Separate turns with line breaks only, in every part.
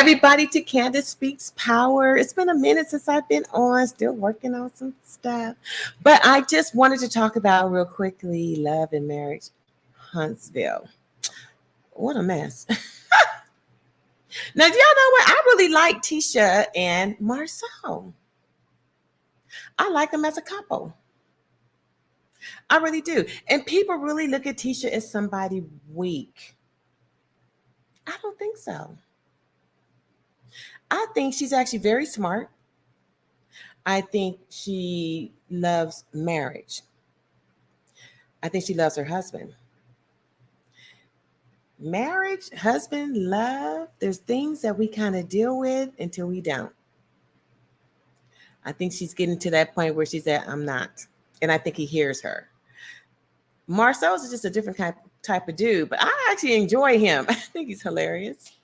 everybody to Candace Speaks Power. It's been a minute since I've been on, still working on some stuff. But I just wanted to talk about real quickly love and marriage, Huntsville. What a mess. Now, do y'all know what? I really like Tisha and MARSEAU. I like them as a couple. I really do. And people really look at Tisha as somebody weak. I don't think so. I think she's actually very smart. I think she loves marriage. I think she loves her husband. Marriage, husband, love, there's things that we kind of deal with until we don't. I think she's getting to that point where she's at, I'm not. And I think he hears her. MARSEAU is just a different type of dude, but I actually enjoy him. I think he's hilarious.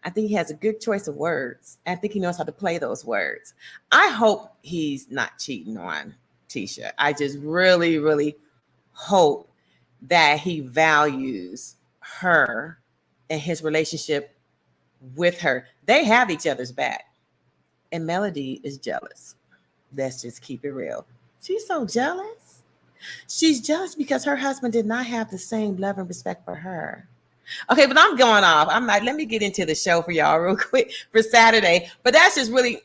I think he has a good choice of words. I think he knows how to play those words. I hope he's not cheating on Tisha. I just really, really hope that he values her and his relationship with her. They have each other's back. And Melody is jealous. Let's just keep it real. She's so jealous. She's jealous because her husband did not have the same love and respect for her. Okay, but I'm going off. I'm like, let me get into the show for y'all real quick for Saturday. But that's just really,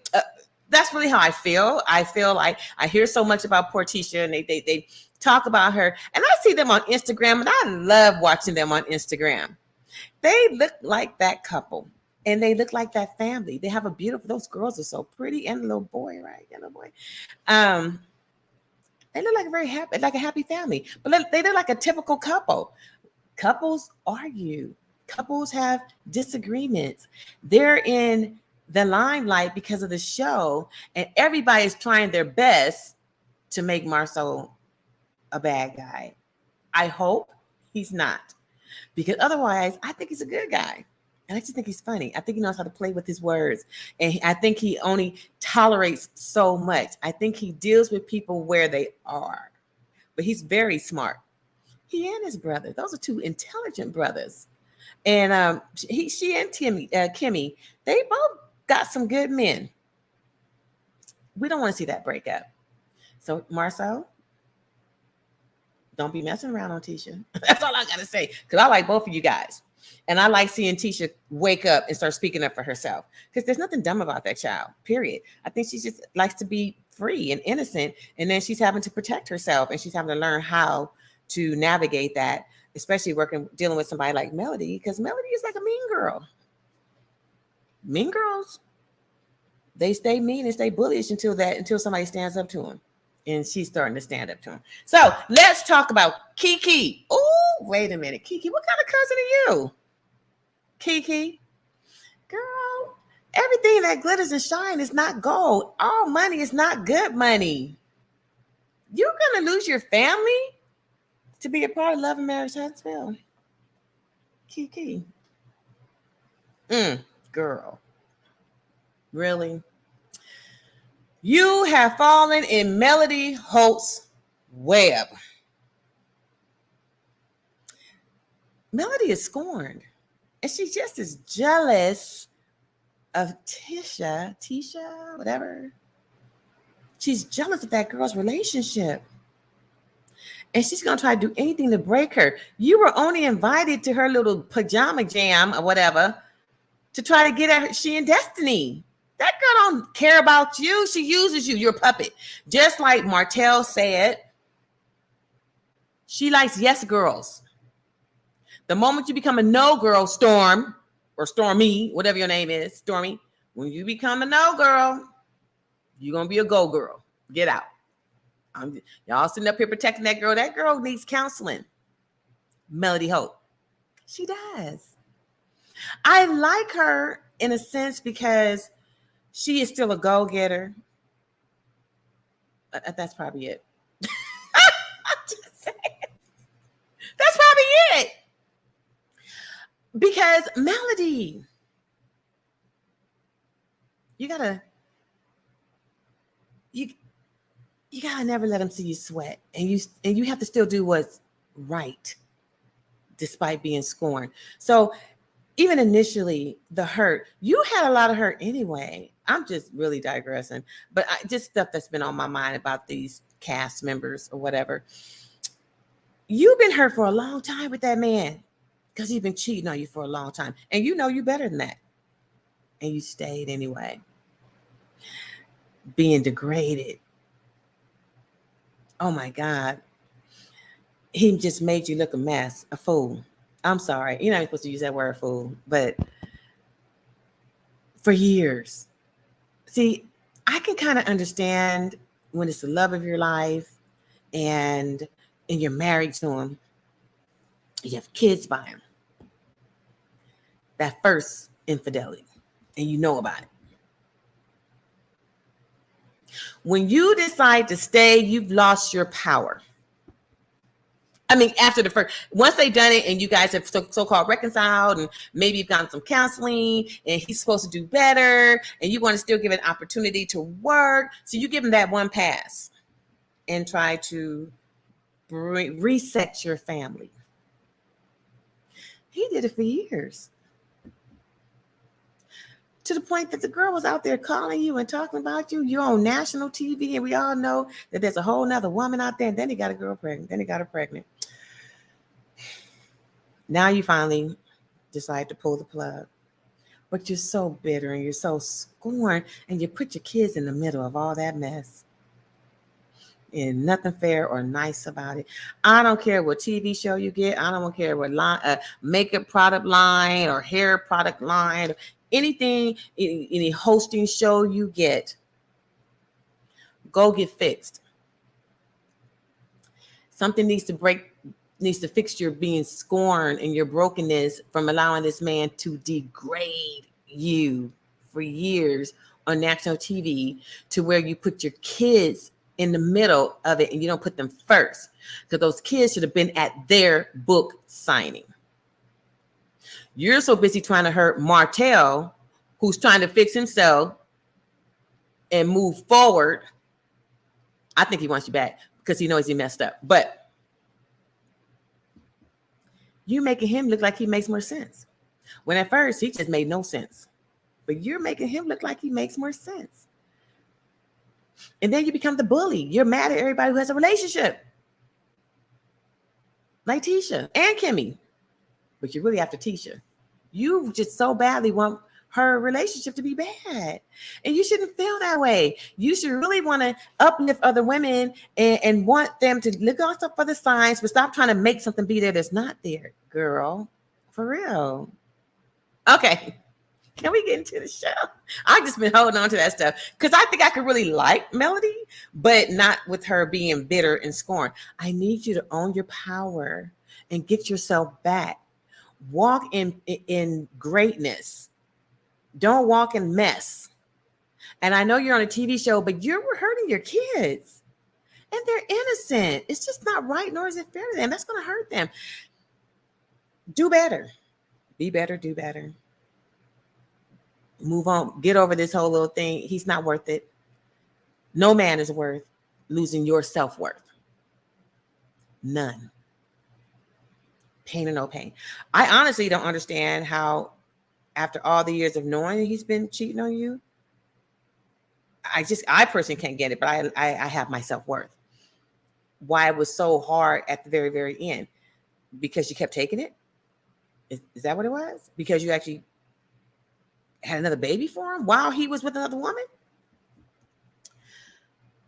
that's really how I feel. I feel like I hear so much about poor Tisha, and they talk about her, and I see them on Instagram, and I love watching them on Instagram. They look like that couple, and they look like that family. They have a beautiful. Those girls are so pretty, and the little boy, right? And the boy. They look like a happy family, but they look like a typical couple. Couples argue. Couples have disagreements. They're in the limelight because of the show, and everybody is trying their best to make MARSEAU a bad guy. I hope he's not, because otherwise, I think he's a good guy. And I just think he's funny. I think he knows how to play with his words. And I think he only tolerates so much. I think he deals with people where they are. But he's very smart. He and his brother, those are two intelligent brothers. And she and Kimmy, they both got some good men. We don't want to see that break up. So, MARSEAU, don't be messing around on Tisha. That's all I got to say. Because I like both of you guys. And I like seeing Tisha wake up and start speaking up for herself. Because there's nothing dumb about that child, period. I think she just likes to be free and innocent. And then she's having to protect herself. And she's having to learn how to navigate that, especially dealing with somebody like Melody. Because Melody is like a mean girl. Mean girls, they stay mean and stay bullish until somebody stands up to them. And she's starting to stand up to him. So let's talk about Kee Kee. Oh, wait a minute. Kee Kee, what kind of cousin are you? Kee Kee, girl, everything that glitters and shines is not gold. All money is not good money. You're going to lose your family to be a part of Love and Marriage Huntsville. Kee Kee. Girl. Really? You have fallen in Melody Holt's web. Melody is scorned. And she's just as jealous of Tisha, whatever. She's jealous of that girl's relationship. And she's going to try to do anything to break her. You were only invited to her little pajama jam or whatever to try to get at her. She and Destiny. That girl don't care about you. She uses you. You're a puppet. Just like Martell said, she likes yes girls. The moment you become a no girl, Storm, or Stormy, whatever your name is, Stormy, when you become a no girl, you're going to be a go girl. Get out. Y'all sitting up here protecting that girl. That girl needs counseling. Melody Holt. She does. I like her in a sense because she is still a go-getter. That's probably it. I'm just saying. That's probably it. Because Melody, you gotta never let them see you sweat, and you have to still do what's right, despite being scorned. So even initially, the hurt, you had a lot of hurt anyway. I'm just really digressing, but just stuff that's been on my mind about these cast members or whatever. You've been hurt for a long time with that man because he's been cheating on you for a long time. And you know you better than that. And you stayed anyway. Being degraded. Oh my God. He just made you look a mess, a fool. I'm sorry. You're not supposed to use that word, fool. But for years. See, I can kind of understand when it's the love of your life and you're married to him. You have kids by him. That first infidelity. And you know about it. When you decide to stay, you've lost your power. I mean, after the first, once they've done it and you guys have so-called reconciled and maybe you've gotten some counseling and he's supposed to do better and you want to still give an opportunity to work. So you give him that one pass and try to reset your family. He did it for years. To the point that the girl was out there calling you and talking about you. You're on national TV and we all know that there's a whole nother woman out there. And then he got a girl pregnant. Then he got her pregnant. Now you finally decide to pull the plug. But you're so bitter and you're so scorned and you put your kids in the middle of all that mess. And nothing fair or nice about it. I don't care what TV show you get. I don't care what makeup product line or hair product line. Anything, any hosting show you get, go get fixed. Something needs to fix your being scorned and your brokenness from allowing this man to degrade you for years on national TV to where you put your kids in the middle of it and you don't put them first because those kids should have been at their book signing. You're so busy trying to hurt Martell, who's trying to fix himself and move forward. I think he wants you back because he knows he messed up. But you're making him look like he makes more sense. When at first he just made no sense. But you're making him look like he makes more sense. And then you become the bully. You're mad at everybody who has a relationship. Like Tisha and Kimmy. But you're really after Tisha. You just so badly want her relationship to be bad. And you shouldn't feel that way. You should really want to uplift other women and want them to look also for the signs, but stop trying to make something be there that's not there, girl. For real. Okay. Can we get into the show? I've just been holding on to that stuff because I think I could really like Melody, but not with her being bitter and scorned. I need you to own your power and get yourself back. Walk in greatness. Don't walk in mess. And I know you're on a TV show, but you're hurting your kids. And they're innocent. It's just not right, nor is it fair to them. That's going to hurt them. Do better. Be better, do better. Move on. Get over this whole little thing. He's not worth it. No man is worth losing your self-worth. None. Pain or no pain. I honestly don't understand how, after all the years of knowing he's been cheating on you, I personally can't get it, but I have my self-worth. Why it was so hard at the very, very end. Because you kept taking it? Is that what it was? Because you actually had another baby for him while he was with another woman?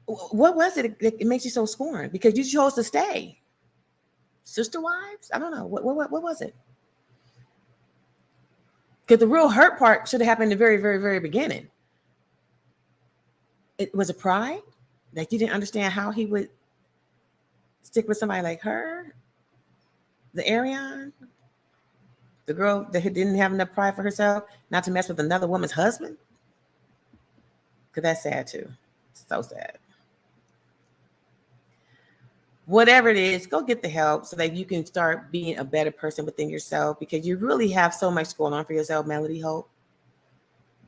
What was it? It makes you so scorned because you chose to stay. Sister wives? I don't know. What was it? Because the real hurt part should have happened in the very, very, very beginning. It was a pride that you didn't understand how he would stick with somebody like her, the Ariane, the girl that didn't have enough pride for herself, not to mess with another woman's husband. Because that's sad too. So sad. Whatever it is, go get the help so that you can start being a better person within yourself because you really have so much going on for yourself, Melody Hope.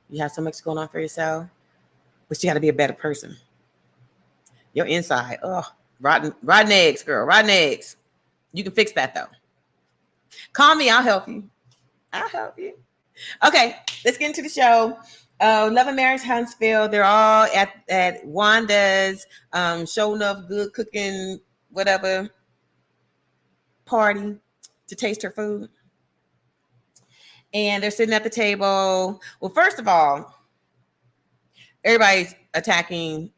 You have so much going on for yourself, but you got to be a better person. Your inside, rotten eggs, girl, rotten eggs. You can fix that though. Call me, I'll help you. I'll help you. Okay, let's get into the show. Love and Marriage Huntsville. They're all at Wanda's show enough good cooking whatever party to taste her food. And they're sitting at the table. Well, first of all, everybody's attacking.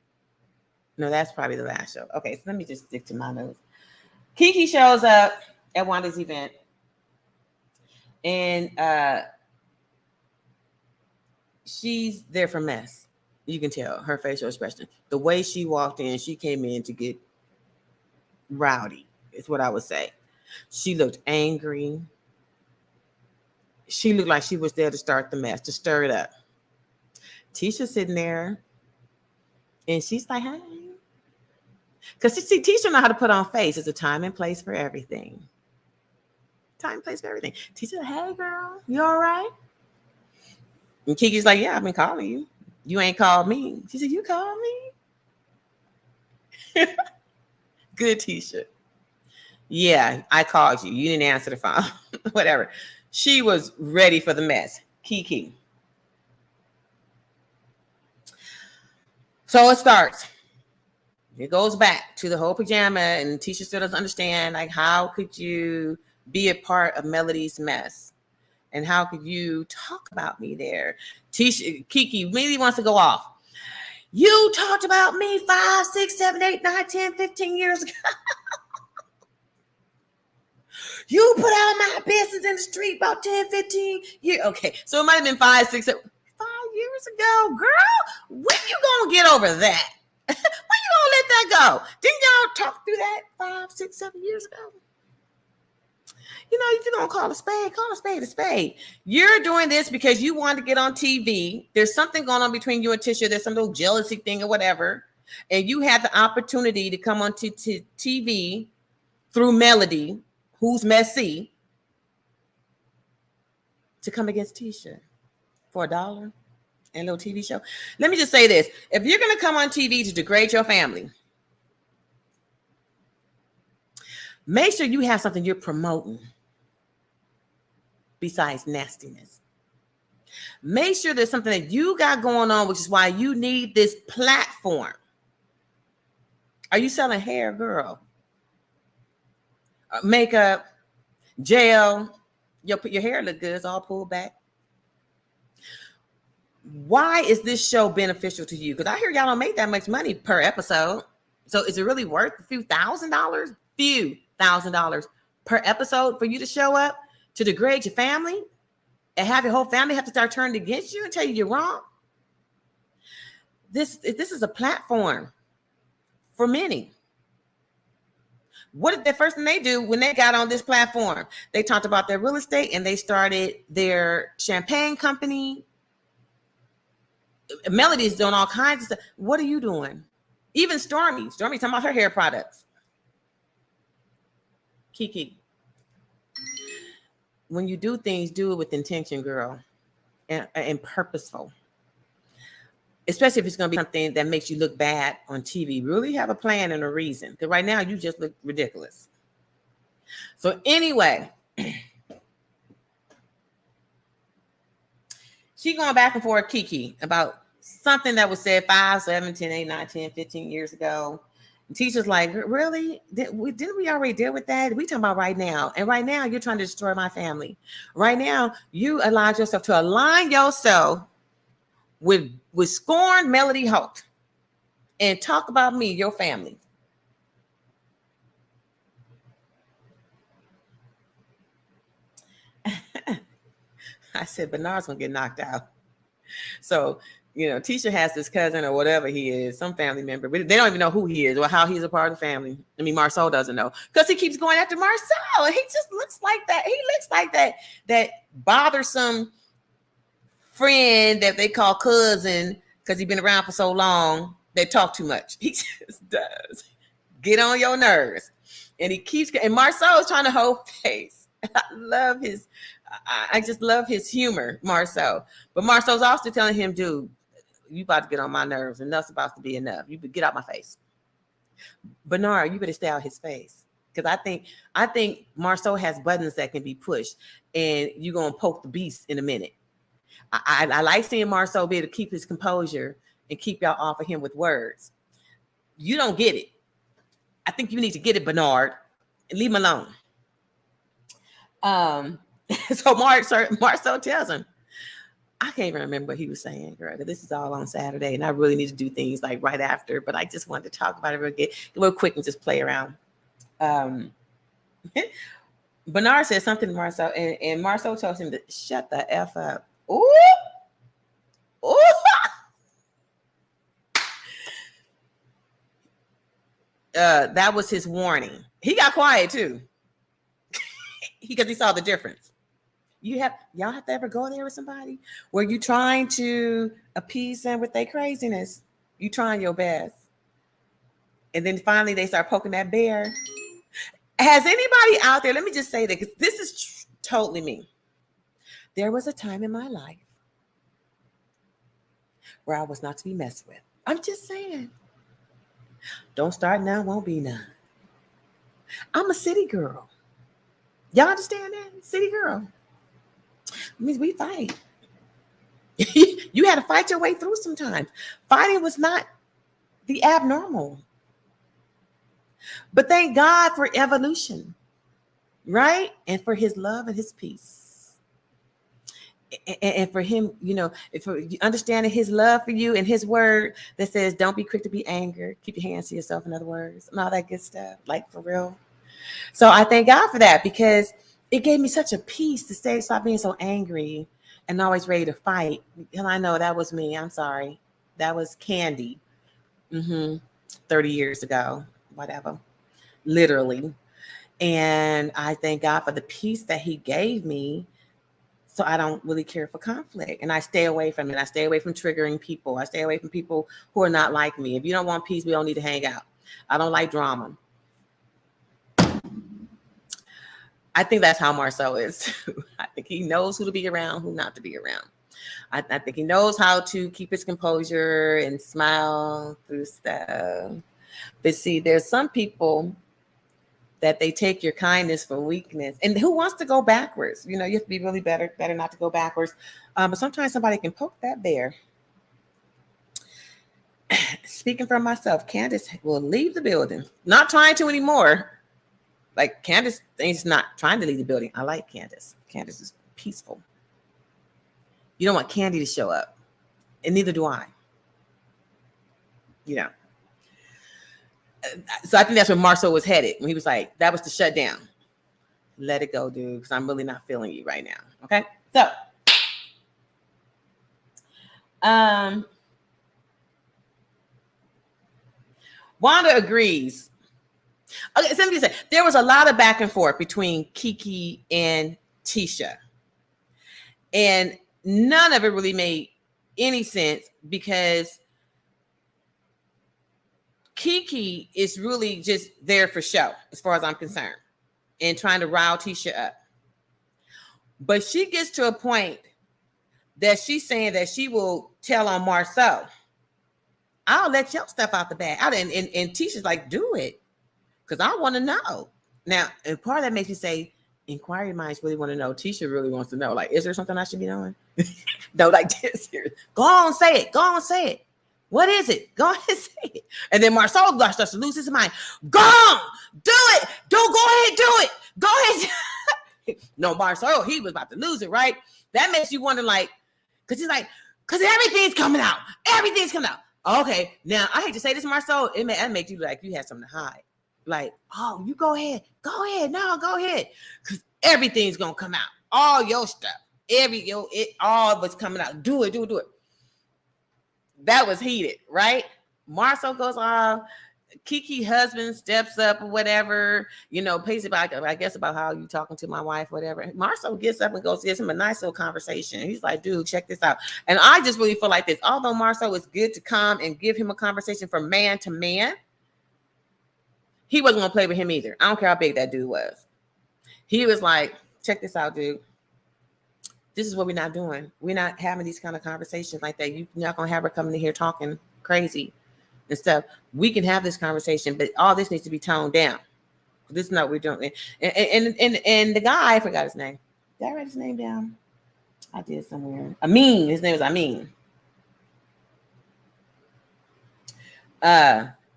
No, that's probably the last show. Okay, so let me just stick to my notes. Kee Kee shows up at Wanda's event. And she's there for mess. You can tell her facial expression. The way she walked in, she came in to get rowdy, is what I would say. She looked angry. She looked like she was there to start the mess, to stir it up. Tisha's sitting there, and she's like, hey. Because see, Tisha know how to put on face. There's a time and place for everything. Time and place for everything. Tisha, hey, girl, you all right? And Kee Kee's like, yeah, I've been calling you. You ain't called me. She said, you called me? Good, Tisha. Yeah, I called you. You didn't answer the phone. Whatever. She was ready for the mess. Kee Kee. So it starts. It goes back to the whole pajama, and Tisha still doesn't understand, like, how could you be a part of Melody's mess? And how could you talk about me there? Kee Kee really wants to go off. You talked about me 5, 6, 7, 8, 9, 10, 15 years ago. You put out my business in the street about 10, 15 years. Okay, so it might have been 5, 6, 7, 5 years ago. Girl, when you gonna get over that? When you gonna let that go? Didn't y'all talk through that 5, 6, 7 years ago? You know, if you're going to call a spade a spade. You're doing this because you want to get on TV. There's something going on between you and Tisha. There's some little jealousy thing or whatever. And you had the opportunity to come on to TV through Melody, who's messy, to come against Tisha for $1 and a little TV show. Let me just say this. If you're going to come on TV to degrade your family, make sure you have something you're promoting besides nastiness. Make sure there's something that you got going on, which is why you need this platform. Are you selling hair, girl? Makeup, gel? Your hair look good. It's all pulled back. Why is this show beneficial to you? Because I hear y'all don't make that much money per episode. So is it really worth a few $1,000s? Few $1,000 per episode for you to show up to degrade your family and have your whole family have to start turning against you and tell you you're wrong? This is a platform for many. What did the first thing they do when they got on this platform? They talked about their real estate and they started their champagne company. Melody's doing all kinds of stuff. What are you doing? Even Stormy talking about her hair products. Kee Kee, when you do things, do it with intention, girl, and purposeful. Especially if it's going to be something that makes you look bad on TV. Really have a plan and a reason. Because right now, you just look ridiculous. So anyway, she going back and forth, Kee Kee, about something that was said 5, 7, 10, 8, 9, 10, 15 years ago. Teacher's like, really? Didn't we already deal with that? We talking about right now. And right now, you're trying to destroy my family. Right now, you allowed yourself to align yourself with scorned Melody Holt and talk about me, your family. I said, Bernard's going to get knocked out. So, you know, Tisha has this cousin or whatever he is, some family member, but they don't even know who he is or how he's a part of the family. I mean, MARSEAU doesn't know because he keeps going after MARSEAU. He just looks like that. He looks like that bothersome friend that they call cousin because he's been around for so long. They talk too much. He just does. Get on your nerves. And he keeps, and MARSEAU is trying to hold face. I just love his humor, MARSEAU. But MARSEAU's also telling him, dude, you about to get on my nerves. Enough's about to be enough. You get out my face. Bernard, you better stay out his face. Because I think Marceau has buttons that can be pushed, and you're gonna poke the beast in a minute. I like seeing Marceau be able to keep his composure and keep y'all off of him with words. You don't get it. I think you need to get it, Bernard, and leave him alone. So Marceau tells him, I can't even remember what he was saying, girl. This is all on Saturday, and I really need to do things like right after, but I just wanted to talk about it real quick and just play around. Bernard said something to Marceau, and Marceau told him to shut the F up. Ooh! Ooh! That was his warning. He got quiet too. Because he saw the difference. Y'all have to ever go there with somebody where you trying to appease them with their craziness. You trying your best. And then finally they start poking that bear. Has anybody out there, let me just say that, because this is totally me. There was a time in my life where I was not to be messed with. I'm just saying. Don't start now, won't be none. I'm a city girl. Y'all understand that? City girl. It means we fight. You had to fight your way through sometimes. Fighting was not the abnormal. But thank God for evolution, right? And for his love and his peace. And for him, for understanding his love for you and his word that says, don't be quick to be angered. Keep your hands to yourself, in other words, and all that good stuff, like for real. So I thank God for that, because it gave me such a peace to stop being so angry and always ready to fight. And I know that was me. I'm sorry. That was Candy. 30 years ago, whatever, literally. And I thank God for the peace that he gave me. So I don't really care for conflict, and I stay away from it. I stay away from triggering people. I stay away from people who are not like me. If you don't want peace, we don't need to hang out. I don't like drama. I think that's how Marceau is too. I think he knows who to be around, who not to be around. I think he knows how to keep his composure and smile through stuff. But see, there's some people that they take your kindness for weakness. And who wants to go backwards? You have to be really better not to go backwards. But sometimes somebody can poke that bear. Speaking for myself, Candace will leave the building. Not trying to anymore. Like, Candace is not trying to leave the building. I like Candace. Candace is peaceful. You don't want Candy to show up. And neither do I. So I think that's where Marceau was headed. When he was like, that was the shutdown. Let it go, dude, because I'm really not feeling you right now. Okay? So, Wanda agrees. Okay, so let me say, there was a lot of back and forth between Kee Kee and Tisha. And none of it really made any sense, because Kee Kee is really just there for show, as far as I'm concerned, and trying to rile Tisha up. But she gets to a point that she's saying that she will tell on Marceau. I'll let your stuff out the bag. And Tisha's like, do it, because I want to know. Now, and part of that makes me say, inquiry minds really want to know. Tisha really wants to know. Like, is there something I should be doing? No, like this here. Go on, say it. Go on, say it. What is it? Go ahead and say it. And then Marceau starts to lose his mind. Go on, do it. Don't go ahead, do it. Go ahead. No, Marceau, he was about to lose it, right? That makes you wonder, like, because he's like, because everything's coming out. Everything's coming out. Okay, now I hate to say this, Marceau, that makes you like you had something to hide. Like, oh, you go ahead. Go ahead. No, go ahead. Because everything's going to come out. All your stuff. All of it's coming out. Do it. That was heated, right? Marceau goes off. Kee Kee husband steps up or whatever, pays about, I guess, about how you talking to my wife, whatever. Marceau gets up and goes, gives him a nice little conversation. He's like, dude, check this out. And I just really feel like this. Although Marceau is good to come and give him a conversation from man to man, he wasn't going to play with him either. I don't care how big that dude was. He was like, check this out, dude. This is what we're not doing. We're not having these kind of conversations like that. You're not going to have her coming in here talking crazy and stuff. We can have this conversation, but all this needs to be toned down. This is not what we're doing. And the guy, I forgot his name. Did I write his name down? I did somewhere. Amin. His name is Amin.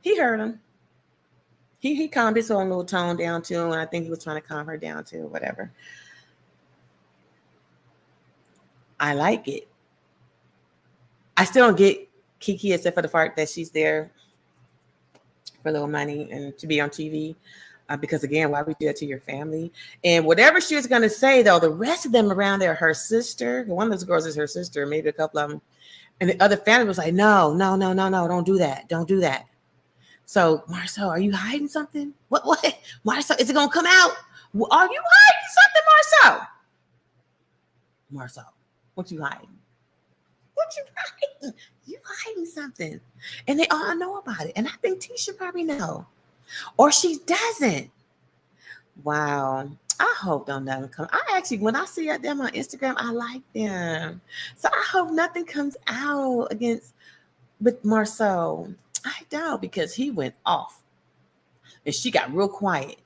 He heard him. He calmed his own little tone down too, and I think he was trying to calm her down too, whatever. I like it. I still don't get Kee Kee except for the fact that she's there for a little money and to be on TV. Because again, why would you do that to your family? And whatever she was going to say, though, the rest of them around there, her sister, one of those girls is her sister, maybe a couple of them, and the other family was like, no, don't do that. Don't do that. So, Marceau, are you hiding something? What? Marceau, is it going to come out? Are you hiding something, Marceau? Marceau, what you hiding? What you hiding? You hiding something. And they all know about it. And I think Tisha probably know. Or she doesn't. Wow. I hope don't nothing come. I actually, when I see them on Instagram, I like them. So I hope nothing comes out with Marceau. I don't, because he went off. And she got real quiet.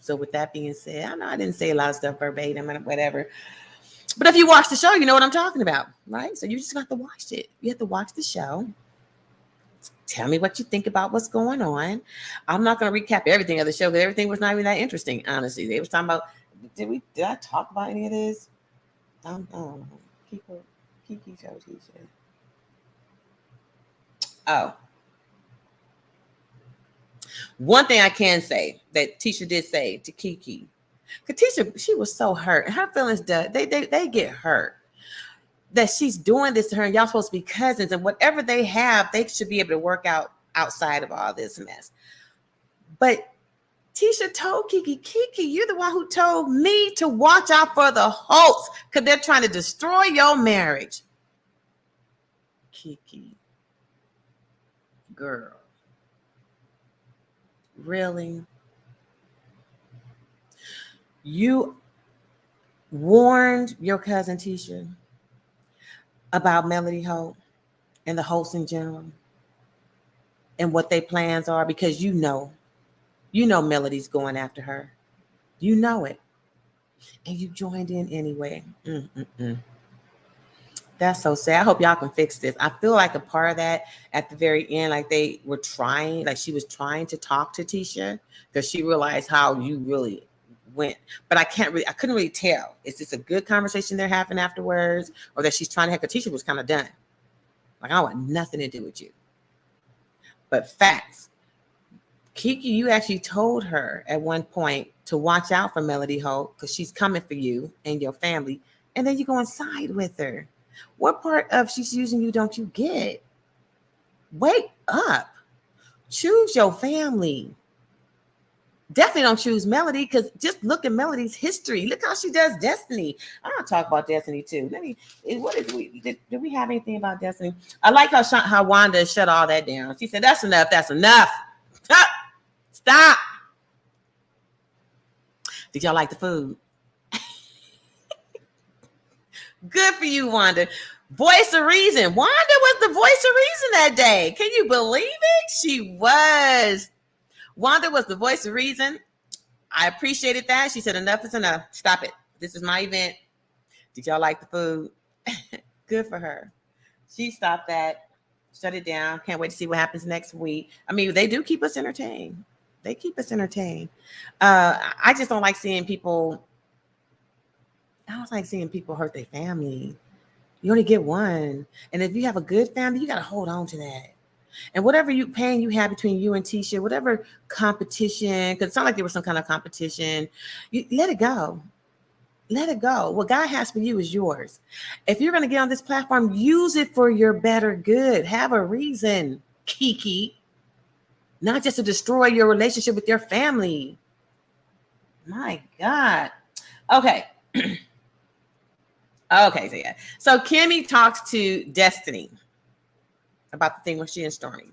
So with that being said, I know I didn't say a lot of stuff verbatim and whatever. But if you watch the show, you know what I'm talking about, right? So you just have to watch it. You have to watch the show. Tell me what you think about what's going on. I'm not going to recap everything of the show because everything was not even that interesting, honestly. They was talking about, did I talk about any of this? I don't know. Kee Kee show Tisha. Oh. One thing I can say that Tisha did say to Kee Kee, because Tisha, she was so hurt. Her feelings, they get hurt. That she's doing this to her, and y'all supposed to be cousins, and whatever they have, they should be able to work out outside of all this mess. But Tisha told Kee Kee, you're the one who told me to watch out for the Holtz because they're trying to destroy your marriage. Kee Kee, girl, really? You warned your cousin Tisha about Melody Holt and the Holtz in general and what their plans are, because you know Melody's going after her. You know it. And you joined in anyway. That's so sad. I hope y'all can fix this. I feel like a part of that at the very end, like they were trying, like she was trying to talk to Tisha because she realized how you really went. But I couldn't really tell. Is this a good conversation they're having afterwards, or that she's trying to have, because Tisha was kind of done. Like, I want nothing to do with you. But facts. Kee Kee, you actually told her at one point to watch out for Melody Holt because she's coming for you and your family. And then you go inside with her. What part of she's using you don't you get? Wake up. Choose your family. Definitely don't choose Melody, because just look at Melody's history. Look how she does Destiny. I want to talk about Destiny too. Did we have anything about Destiny? I like how Wanda shut all that down. She said, that's enough. That's enough. Stop. Did y'all like the food? Good for you, Wanda. Voice of reason. Wanda was the voice of reason that day. Can you believe it? She was. Wanda was the voice of reason. I appreciated that. She said, enough is enough. Stop it. This is my event. Did y'all like the food? Good for her. She stopped that. Shut it down. Can't wait to see what happens next week. I mean, they do keep us entertained. They keep us entertained. I just don't like seeing people. I don't like seeing people hurt their family. You only get one. And if you have a good family, you got to hold on to that. And whatever pain you have between you and Tisha, whatever competition, because it sounded like there was some kind of competition, you let it go. Let it go. What God has for you is yours. If you're going to get on this platform, use it for your better good. Have a reason, Kee Kee. Not just to destroy your relationship with your family. My God. Okay. Okay, so Kimmy talks to Destiny about the thing with she and Stormy.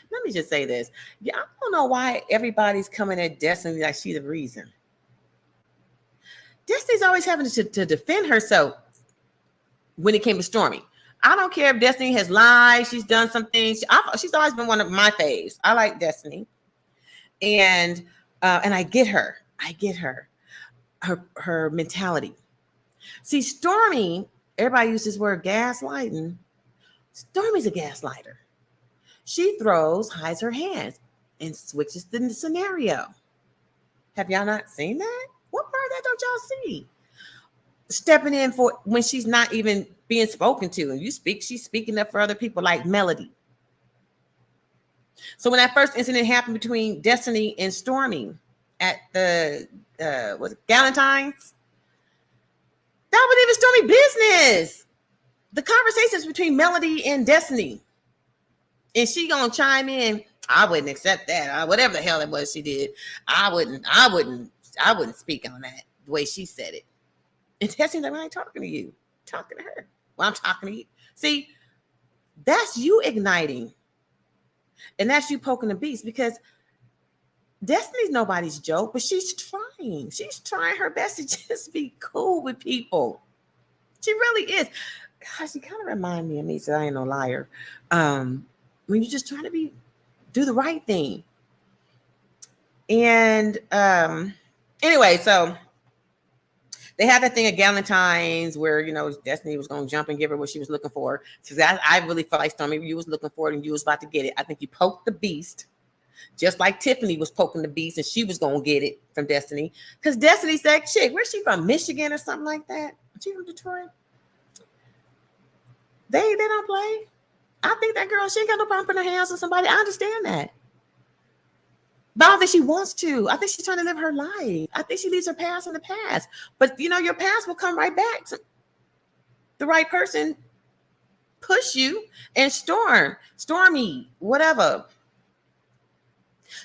Let me just say this. Yeah, I don't know why everybody's coming at Destiny like she's the reason. Destiny's always having to defend herself when it came to Stormy. I don't care if Destiny has lied. She's done some things. She's always been one of my faves. I like Destiny. And I get her. Her mentality. See, Stormy, everybody uses this word gaslighting. Stormy's a gaslighter. She hides her hands, and switches the scenario. Have y'all not seen that? What part of that don't y'all see? Stepping in for when she's not even being spoken to, and she's speaking up for other people like Melody. So when that first incident happened between Destiny and Stormy at the was it Galentine's, that wasn't even Stormy business. The conversations between Melody and Destiny, and she gonna chime in. I wouldn't accept that. Whatever the hell it was she did, I wouldn't speak on that the way she said it. And Destiny's like, I ain't talking to you, I'm talking to her. Well, I'm talking to you. See, that's you igniting, and that's you poking the beast, because Destiny's nobody's joke, but she's trying. She's trying her best to just be cool with people. She really is. Gosh, she kind of remind me of me, so I ain't no liar. When you're just trying to do the right thing. And anyway, so they had that thing at Galentine's where, Destiny was going to jump and give her what she was looking for. So I really felt like, Stormy, you was looking for it and you was about to get it. I think you poked the beast, just like Tiffany was poking the beast, and she was going to get it from Destiny. Because Destiny said, chick, where's she from? Michigan or something like that? She from Detroit? They don't play. I think that girl, she ain't got no problem putting her hands on somebody. I understand that. But I don't think she wants to. I think she's trying to live her life. I think she leaves her past in the past. But, your past will come right back. So the right person push you, and Stormy, whatever.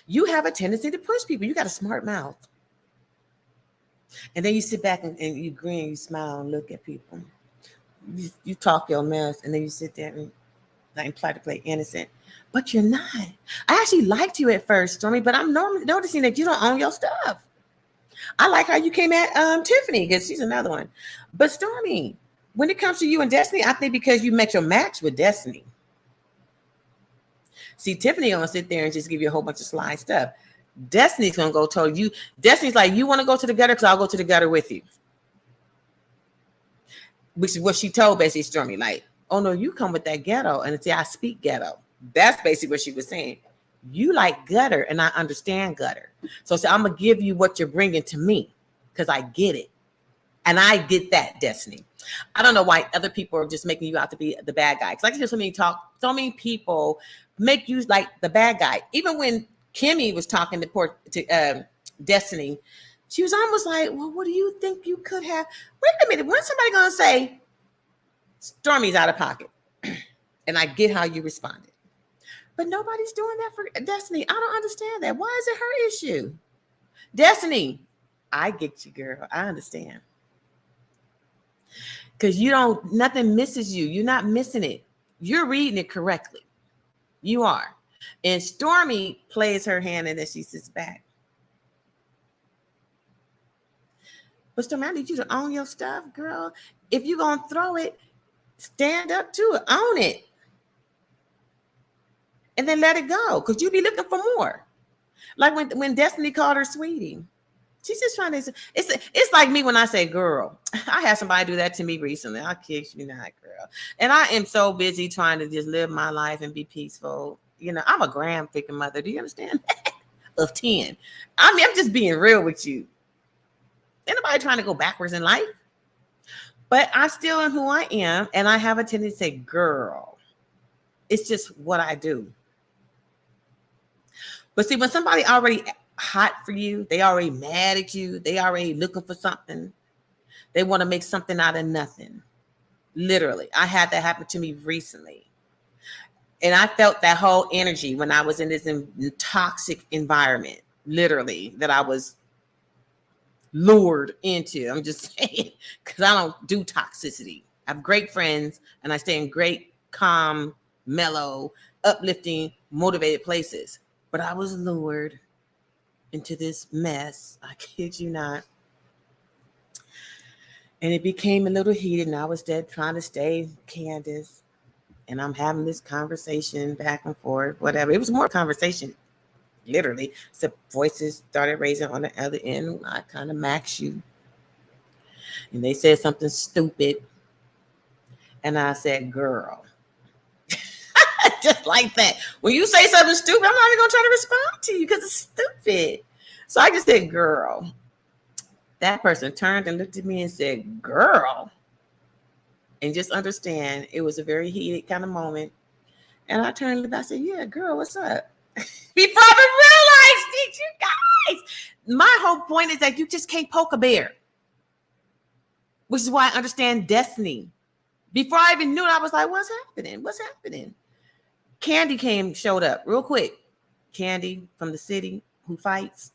You have a tendency to push people. You got a smart mouth. And then you sit back and you grin, you smile and look at people. You talk your mess, and then you sit there and try to play innocent. But you're not. I actually liked you at first, Stormy, but I'm noticing that you don't own your stuff. I like how you came at Tiffany, because she's another one. But Stormy, when it comes to you and Destiny, I think because you met your match with Destiny. See, Tiffany gonna sit there and just give you a whole bunch of sly stuff. Destiny's gonna go tell you. Destiny's like, you want to go to the gutter? Because I'll go to the gutter with you. Which is what she told basically Stormy, like, oh no, you come with that ghetto, and see, I speak ghetto. That's basically what she was saying. You like gutter, and I understand gutter. So I'm gonna give you what you're bringing to me, because I get it, and I get that, Destiny. I don't know why other people are just making you out to be the bad guy. Because I hear so many people make you like the bad guy. Even when Kimmy was talking to Destiny, she was almost like, well, what do you think you could have? Wait a minute, when's somebody gonna say Stormy's out of pocket? And I get how you responded. But nobody's doing that for Destiny. I don't understand that. Why is it her issue? Destiny, I get you, girl. I understand. Because nothing misses you. You're not missing it. You're reading it correctly. You are. And Stormy plays her hand, and then she sits back. But Stormy, I need you to own your stuff, girl. If you're going to throw it, stand up to it. Own it. And then let it go, because you'll be looking for more. Like when Destiny called her sweetie. She's just trying to. It's like me when I say girl. I had somebody do that to me recently. I kid you not, girl. And I am so busy trying to just live my life and be peaceful. I'm a gram freaking mother. Do you understand that? Of 10. I mean, I'm just being real with you. Ain't nobody trying to go backwards in life. But I still am who I am, and I have a tendency to say girl. It's just what I do. But see, when somebody already hot for you, they already mad at you, they already looking for something, they want to make something out of nothing. Literally, I had that happen to me recently. And I felt that whole energy when I was in this toxic environment, literally, that I was lured into. I'm just saying, because I don't do toxicity. I have great friends, and I stay in great, calm, mellow, uplifting, motivated places. But I was lured into this mess. I kid you not. And it became a little heated, and I was there trying to stay Candace. And I'm having this conversation back and forth, whatever. It was more conversation. literally. So voices started raising on the other end. I kind of maxed you. And they said something stupid. And I said, girl. Just like that. When you say something stupid, I'm not even going to try to respond to you because it's stupid. So I just said, girl. That person turned and looked at me and said, girl. And just understand, it was a very heated kind of moment. And I turned and I said, yeah, girl, what's up? Before I realized it, you guys. My whole point is that you just can't poke a bear. Which is why I understand destiny. Before I even knew it, I was like, what's happening? What's happening? Candy showed up real quick. Candy from the city who fights.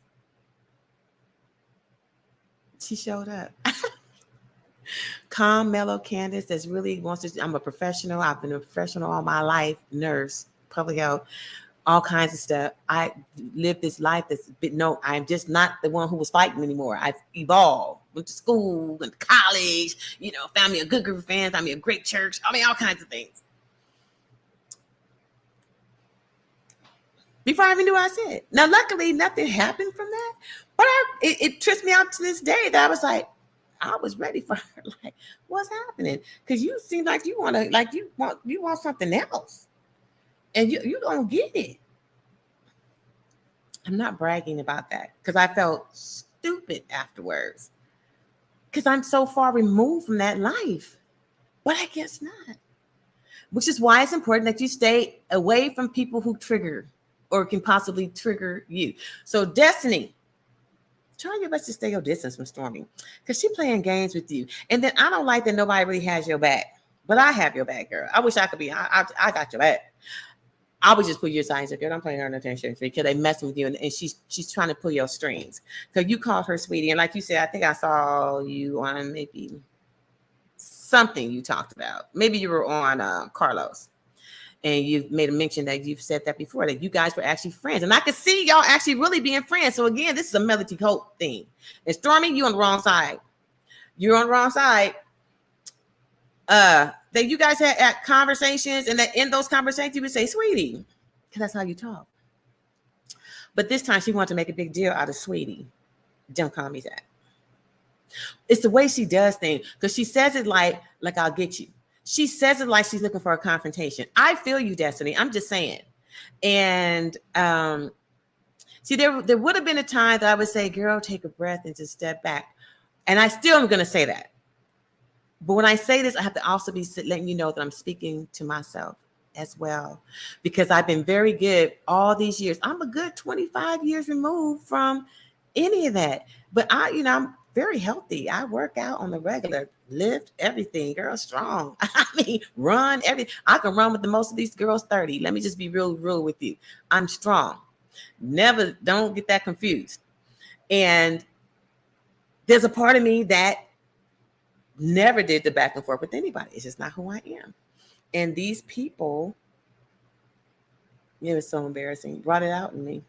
She showed up. Calm, mellow Candace that's really wants to. I'm a professional. I've been a professional all my life. Nurse, public health, all kinds of stuff. I lived this life that's been, no, I'm just not the one who was fighting anymore. I've evolved. Went to school, went to college, found me a good group of friends, found me a great church. I mean, all kinds of things. Before I even knew what I said. Now, luckily, nothing happened from that. But it trips me out to this day that I was like, I was ready for her. Like, what's happening? Because you seem like you want to, like you want something else, and you gonna get it. I'm not bragging about that because I felt stupid afterwards because I'm so far removed from that life. But I guess not. Which is why it's important that you stay away from people who trigger or can possibly trigger you. So Destiny, try your best to stay your distance from Stormy because she's playing games with you. And then I don't like that nobody really has your back, but I have your back, girl. I wish I could be. I got your back. I would just put your signs up, girl. I'm playing her attention because they messing with you, and she's trying to pull your strings because you called her sweetie, and like you said, I think I saw you on maybe something you talked about. Maybe you were on Carlos. And you've made a mention that you've said that before, that you guys were actually friends. And I could see y'all actually really being friends. So again, this is a Melody Hope thing. And Stormy, you're on the wrong side. You're on the wrong side. That you guys had conversations, and that in those conversations you would say, sweetie, because that's how you talk. But this time she wanted to make a big deal out of sweetie. Don't call me that. It's the way she does things, because she says it like I'll get you. She says it like she's looking for a confrontation. I feel you, Destiny. I'm just saying. And see, there would have been a time that I would say, girl, take a breath and just step back. And I still am going to say that. But when I say this, I have to also be letting you know that I'm speaking to myself as well, because I've been very good all these years. I'm a good 25 years removed from any of that. But I'm very healthy. I work out on the regular, lift everything, girl, strong. I mean, run everything. I can run with the most of these girls 30. Let me just be real with you. I'm strong. Don't get that confused. And there's a part of me that never did the back and forth with anybody. It's just not who I am. And these people, it was so embarrassing, brought it out in me.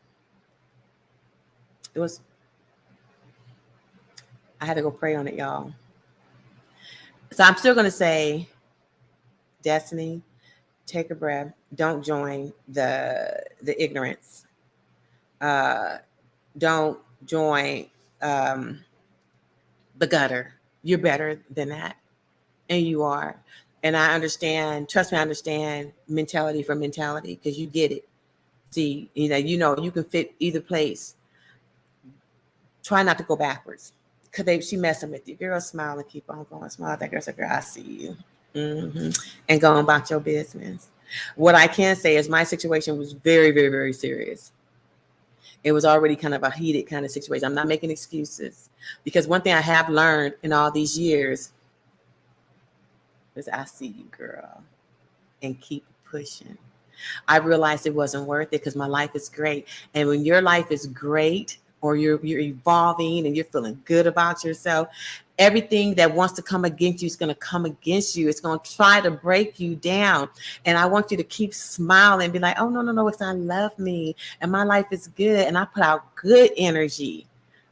I had to go pray on it, y'all. So I'm still going to say, Destiny, take a breath. Don't join the ignorance. Don't join the gutter. You're better than that. And you are. And I understand, trust me, I understand mentality for mentality, because you get it. See, you can fit either place. Try not to go backwards. Because she messing with you. Girl, smile and keep on going. Smile at that girl. Say, girl, I see you. Mm-hmm. And go on about your business. What I can say is my situation was very, very, very serious. It was already kind of a heated kind of situation. I'm not making excuses. Because one thing I have learned in all these years is I see you, girl. And keep pushing. I realized it wasn't worth it because my life is great. And when your life is great, or you're evolving and you're feeling good about yourself, everything that wants to come against you is going to come against you. It's going to try to break you down. And I want you to keep smiling and be like, oh, no, because I love me and my life is good. And I put out good energy.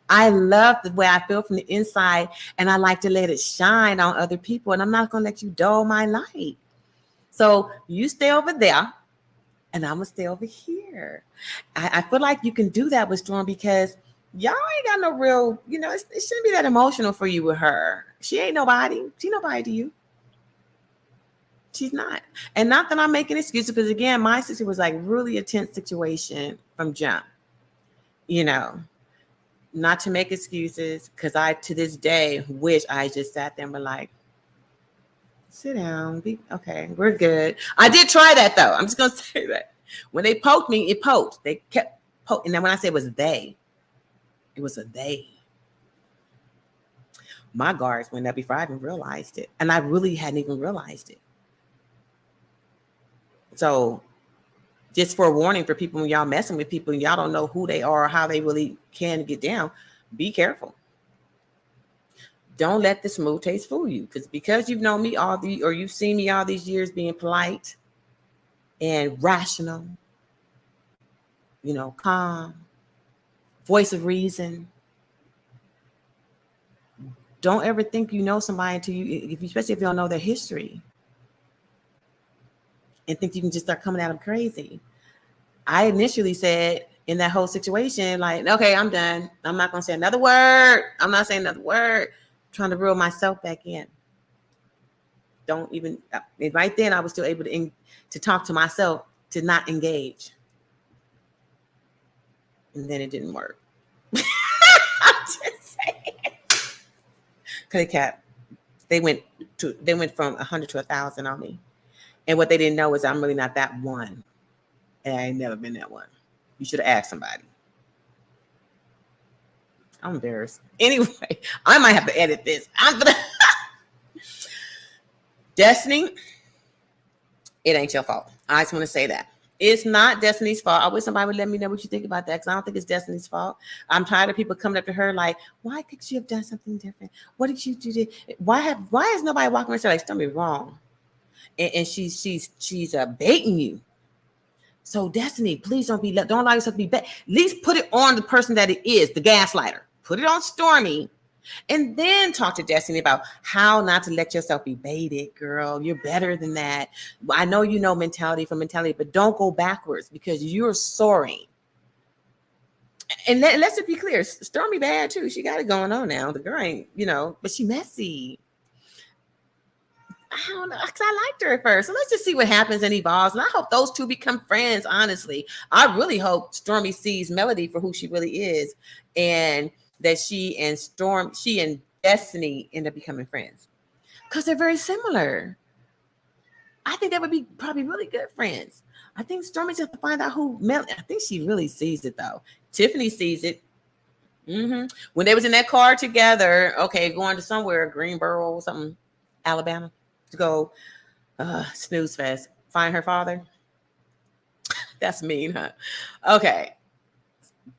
I love the way I feel from the inside, and I like to let it shine on other people. And I'm not going to let you dull my light. So you stay over there. and I'm gonna stay over here. I feel like you can do that with Storm because y'all ain't got no real, it shouldn't be that emotional for you with her. She ain't nobody. She nobody to you. She's not. And not that I'm making excuses, because again, my sister was like really a tense situation from jump. Not to make excuses, because I to this day wish I just sat there and were like, sit down, be okay, we're good. I did try that though. I'm just gonna say that. When they poked me, it poked. They kept poking. And then when I say it was a they. My guards went up before I even realized it. And I really hadn't even realized it. So just for a warning for people, when y'all messing with people and y'all don't know who they are or how they really can get down, be careful. Don't let the smooth taste fool you. Because you've known me or you've seen me all these years being polite and rational, calm, voice of reason. Don't ever think you know somebody until especially if you don't know their history, and think you can just start coming at them crazy. I initially said in that whole situation, like, okay, I'm done. I'm not going to say another word. I'm not saying another word. I'm trying to reel myself back in. Don't even, right then I was still able to talk to myself to not engage. And then it didn't work. I'm just saying. Because they went from 100 to 1,000 on me. And what they didn't know is I'm really not that one. And I ain't never been that one. You should have asked somebody. I'm embarrassed. Anyway, I might have to edit this. Destiny, it ain't your fault. I just want to say that. It's not Destiny's fault. I wish somebody would let me know what you think about that, because I don't think it's Destiny's fault. I'm tired of people coming up to her like, why could you have done something different? What did you do? Why is nobody walking around like, don't be wrong? And she's baiting you. So Destiny, please don't allow yourself to be bad. At least put it on the person that it is, the gaslighter. Put it on Stormy, and then talk to Destiny about how not to let yourself be baited, girl. You're better than that. I know you know mentality, but don't go backwards, because you're soaring. And let's just be clear, Stormy bad too. She got it going on now. The girl ain't, but she messy. I don't know, because I liked her at first. So let's just see what happens and evolves. And I hope those two become friends, honestly. I really hope Stormy sees Melody for who she really is, and that she and Destiny end up becoming friends. Because they're very similar. I think that would be probably really good friends. I think Stormy just to find out who Melody. I think she really sees it, though. Tiffany sees it. When they was in that car together, going to somewhere, Greensboro or something, Alabama, to go snooze fest, find her father. That's mean, huh? Okay.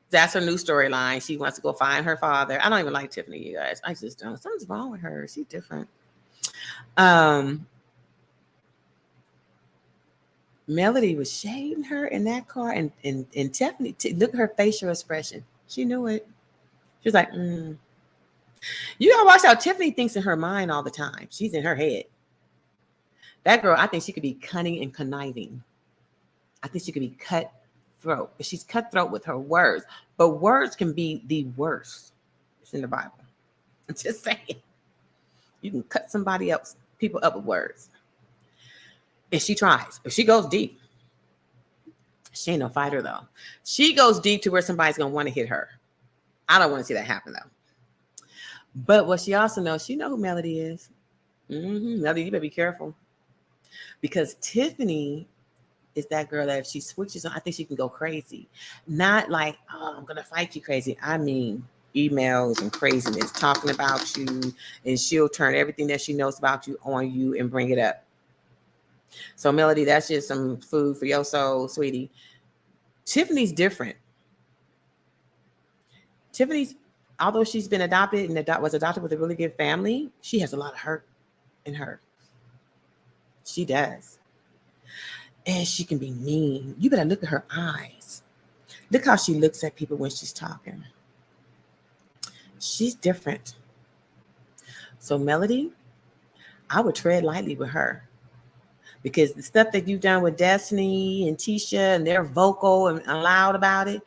That's her new storyline. She wants to go find her father. I don't even like Tiffany, you guys. I just don't. Something's wrong with her. She's different. Melody was shading her in that car, and Tiffany, look at her facial expression. She knew it. She was like, You gotta watch out. Tiffany thinks in her mind all the time. She's in her head. That girl, I think she could be cunning and conniving. I think she could be cutthroat. She's cutthroat with her words, but words can be the worst. It's in the Bible. I'm just saying. You can cut people up with words. And she tries. If she goes deep, she ain't no fighter though. She goes deep to where somebody's gonna want to hit her. I don't want to see that happen though. But what she also knows, she knows who Melody is. Melody, you better be careful. Because Tiffany is that girl that if she switches on, I think she can go crazy. Not like, oh, I'm going to fight you crazy. I mean, emails and craziness, talking about you, and she'll turn everything that she knows about you on you and bring it up. So, Melody, that's just some food for your soul, sweetie. Tiffany's different. Tiffany's, although she's been adopted and was adopted with a really good family, she has a lot of hurt in her. She does. And she can be mean. You better look at her eyes. Look how she looks at people when she's talking. She's different. So Melody, I would tread lightly with her, Because the stuff that you've done with Destiny and Tisha, and they're vocal and loud about it,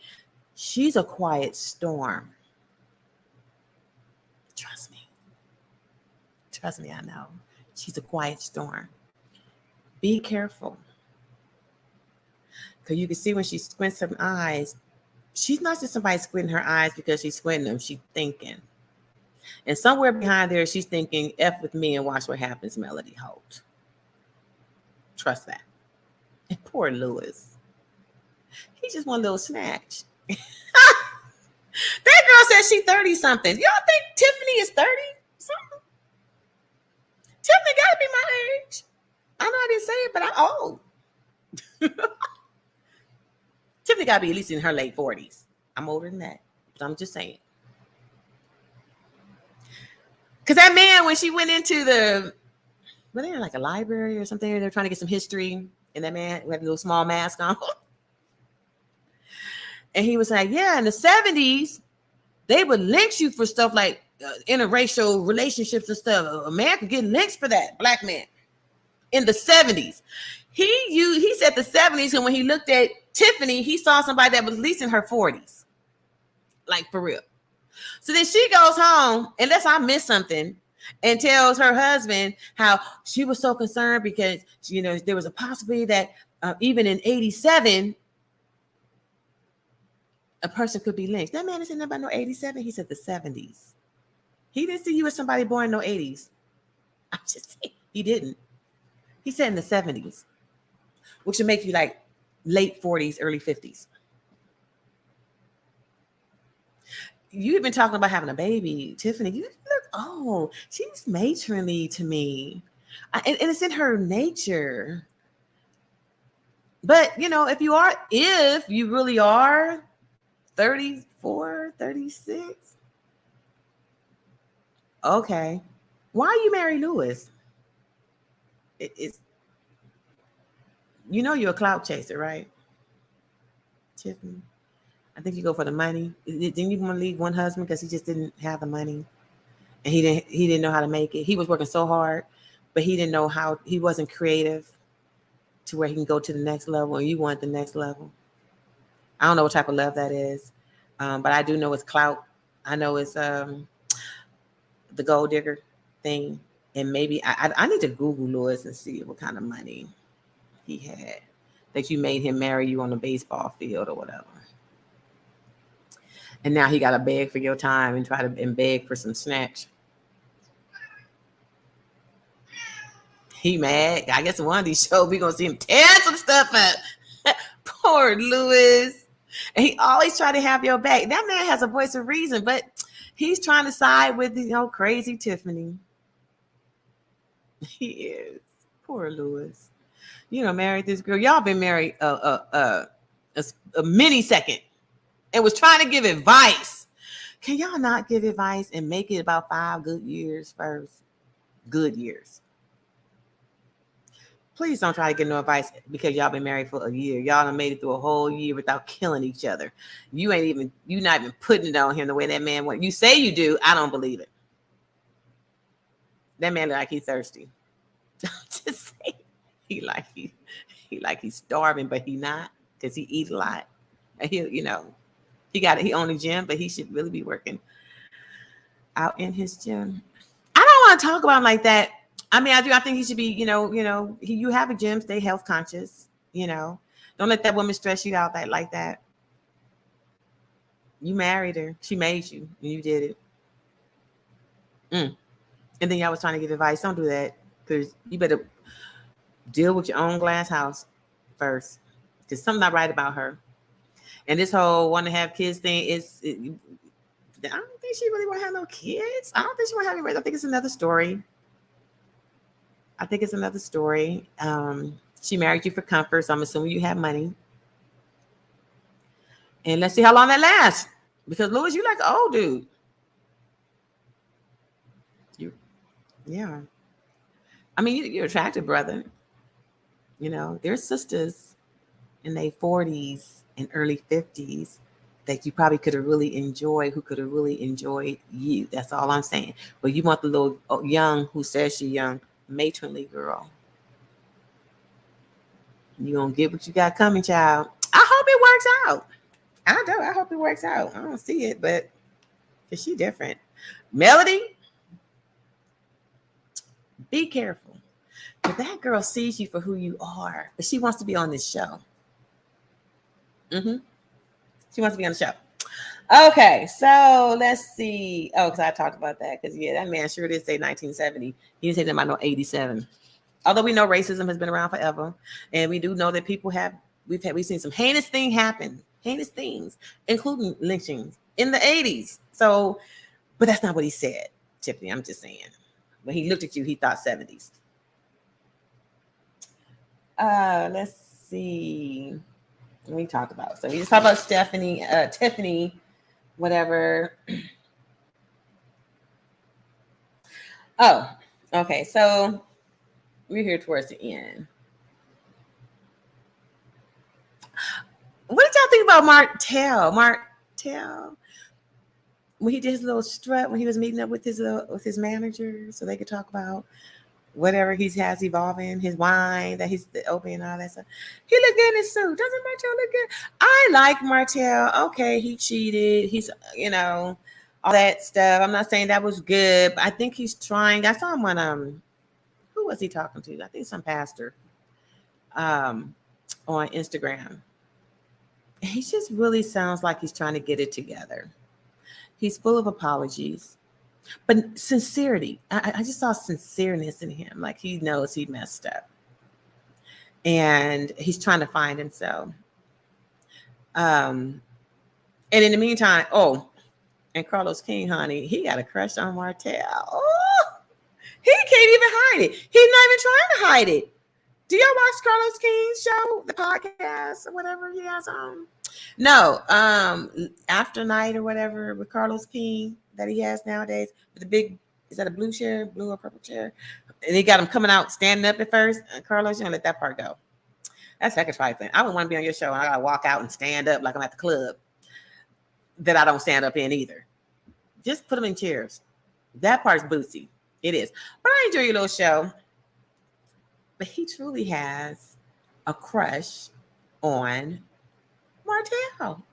she's a quiet storm. Trust me. Trust me, I know. She's a quiet storm. Be careful. Because you can see when she squints her eyes, she's not just somebody squinting her eyes because she's squinting them. She's thinking. And somewhere behind there, she's thinking, F with me and watch what happens, Melody Holt. Trust that. And poor Lewis. He just one little snatch. That girl says she's 30-something. Y'all think Tiffany is 30-something? Tiffany got to be my age. I know I didn't say it, but I'm old. Tiffany got to be at least in her late 40s. I'm older than that, but I'm just saying. Because that man, when she went into were they in like a library or something? They're trying to get some history, and that man had a little small mask on. And he was like, yeah, in the 70s, they would lynch you for stuff like interracial relationships and stuff. A man could get lynched for that, black man. In the 70s. He said the 70s, and when he looked at Tiffany, he saw somebody that was at least in her 40s. Like, for real. So then she goes home, unless I missed something, and tells her husband how she was so concerned because, you know, there was a possibility that even in 87, a person could be lynched. That man didn't say nothing about no 87. He said the 70s. He didn't see you as somebody born in no 80s. I'm just saying, he didn't. He said in the 70s, which would make you like late 40s, early 50s. You've been talking about having a baby, Tiffany. You look, oh, she's matronly to me. And it's in her nature. But, you know, if you really are 34, 36, okay. Why you marry Lewis? It's, you know, you're a clout chaser, right, Tiffany? I think you go for the money. Didn't you want to leave one husband because he just didn't have the money, and he didn't know how to make it? He was working so hard, but he didn't know how. He wasn't creative to where he can go to the next level, and you want the next level. I don't know what type of love that is, but I do know it's clout. I know it's the gold digger thing. And maybe I need to Google Lewis and see what kind of money he had that you made him marry you on the baseball field or whatever. And now he got to beg for your time and beg for some snatch. He mad. I guess in one of these shows we're going to see him tear some stuff up. Poor Lewis. And he always try to have your back. That man has a voice of reason, but he's trying to side with, you know, crazy Tiffany. He is. Poor Lewis. You know, married this girl. Y'all been married a mini second and was trying to give advice. Can y'all not give advice and make it about 5 good years first? Good years. Please don't try to get no advice because y'all been married for a year. Y'all done made it through a whole year without killing each other. You're not even putting it on him the way that man went. You say you do. I don't believe it. That man look like he's thirsty. Just say he like he's starving, but he not, because he eat a lot. And he own a gym, but he should really be working out in his gym. I don't want to talk about him like that. I mean, I think he should be, you have a gym, stay health conscious, don't let that woman stress you out like that. You married her. She made you, and you did it. And then y'all was trying to give advice. Don't do that, because you better deal with your own glass house first, because something not right about her. And this whole want to have kids thing I don't think she really want to have no kids. I don't think she want to have any. I think it's another story. She married you for comfort, so I'm assuming you have money. And let's see how long that lasts. Because Louis, you like an old dude. Yeah. I mean, you're attractive, brother. There's sisters in their 40s and early 50s that you probably could have really enjoyed, who could have really enjoyed you. That's all I'm saying. But you want the little young, who says she's young, matronly girl. You gonna get what you got coming, child. I hope it works out. I do. I hope it works out. I don't see it, but cause she different. Melody, be careful. Cause that girl sees you for who you are, but she wants to be on this show. Mm-hmm. She wants to be on the show. Okay, so let's see. Oh, because I talked about that. Because yeah, that man sure did say 1970. He didn't say that about no 87. Although we know racism has been around forever, and we do know that people have we've seen some heinous things happen, heinous things, including lynchings in the 80s. So, but that's not what he said, Tiffany. I'm just saying. When he looked at you, he thought 70s. Let's see. We talked about. So we just talked about Tiffany, whatever. Oh, okay. So we're here towards the end. What did y'all think about Martell, when he did his little strut when he was meeting up with his manager, so they could talk about whatever he has evolving, his wine that he's opening and all that stuff. He looked good in his suit. Doesn't Martell look good? I like Martell. Okay, he cheated. He's all that stuff. I'm not saying that was good, but I think he's trying. I saw him on who was he talking to? I think some pastor on Instagram. He just really sounds like he's trying to get it together. He's full of apologies, but sincerity. I just saw sincereness in him. Like he knows he messed up, and he's trying to find himself. And in the meantime, and Carlos King, honey, he got a crush on Martell. Oh, he can't even hide it. He's not even trying to hide it. Do y'all watch Carlos King's show, the podcast, or whatever he has on? No, After Night or whatever with Carlos King that he has nowadays. With the big, is that a blue or purple chair? And he got him coming out, standing up at first. Carlos, you don't let that part go. That's sacrificing. I wouldn't want to be on your show and I gotta walk out and stand up like I'm at the club that I don't stand up in either. Just put them in chairs. That part's bootsy. It is. But I enjoy your little show. But he truly has a crush on Martell.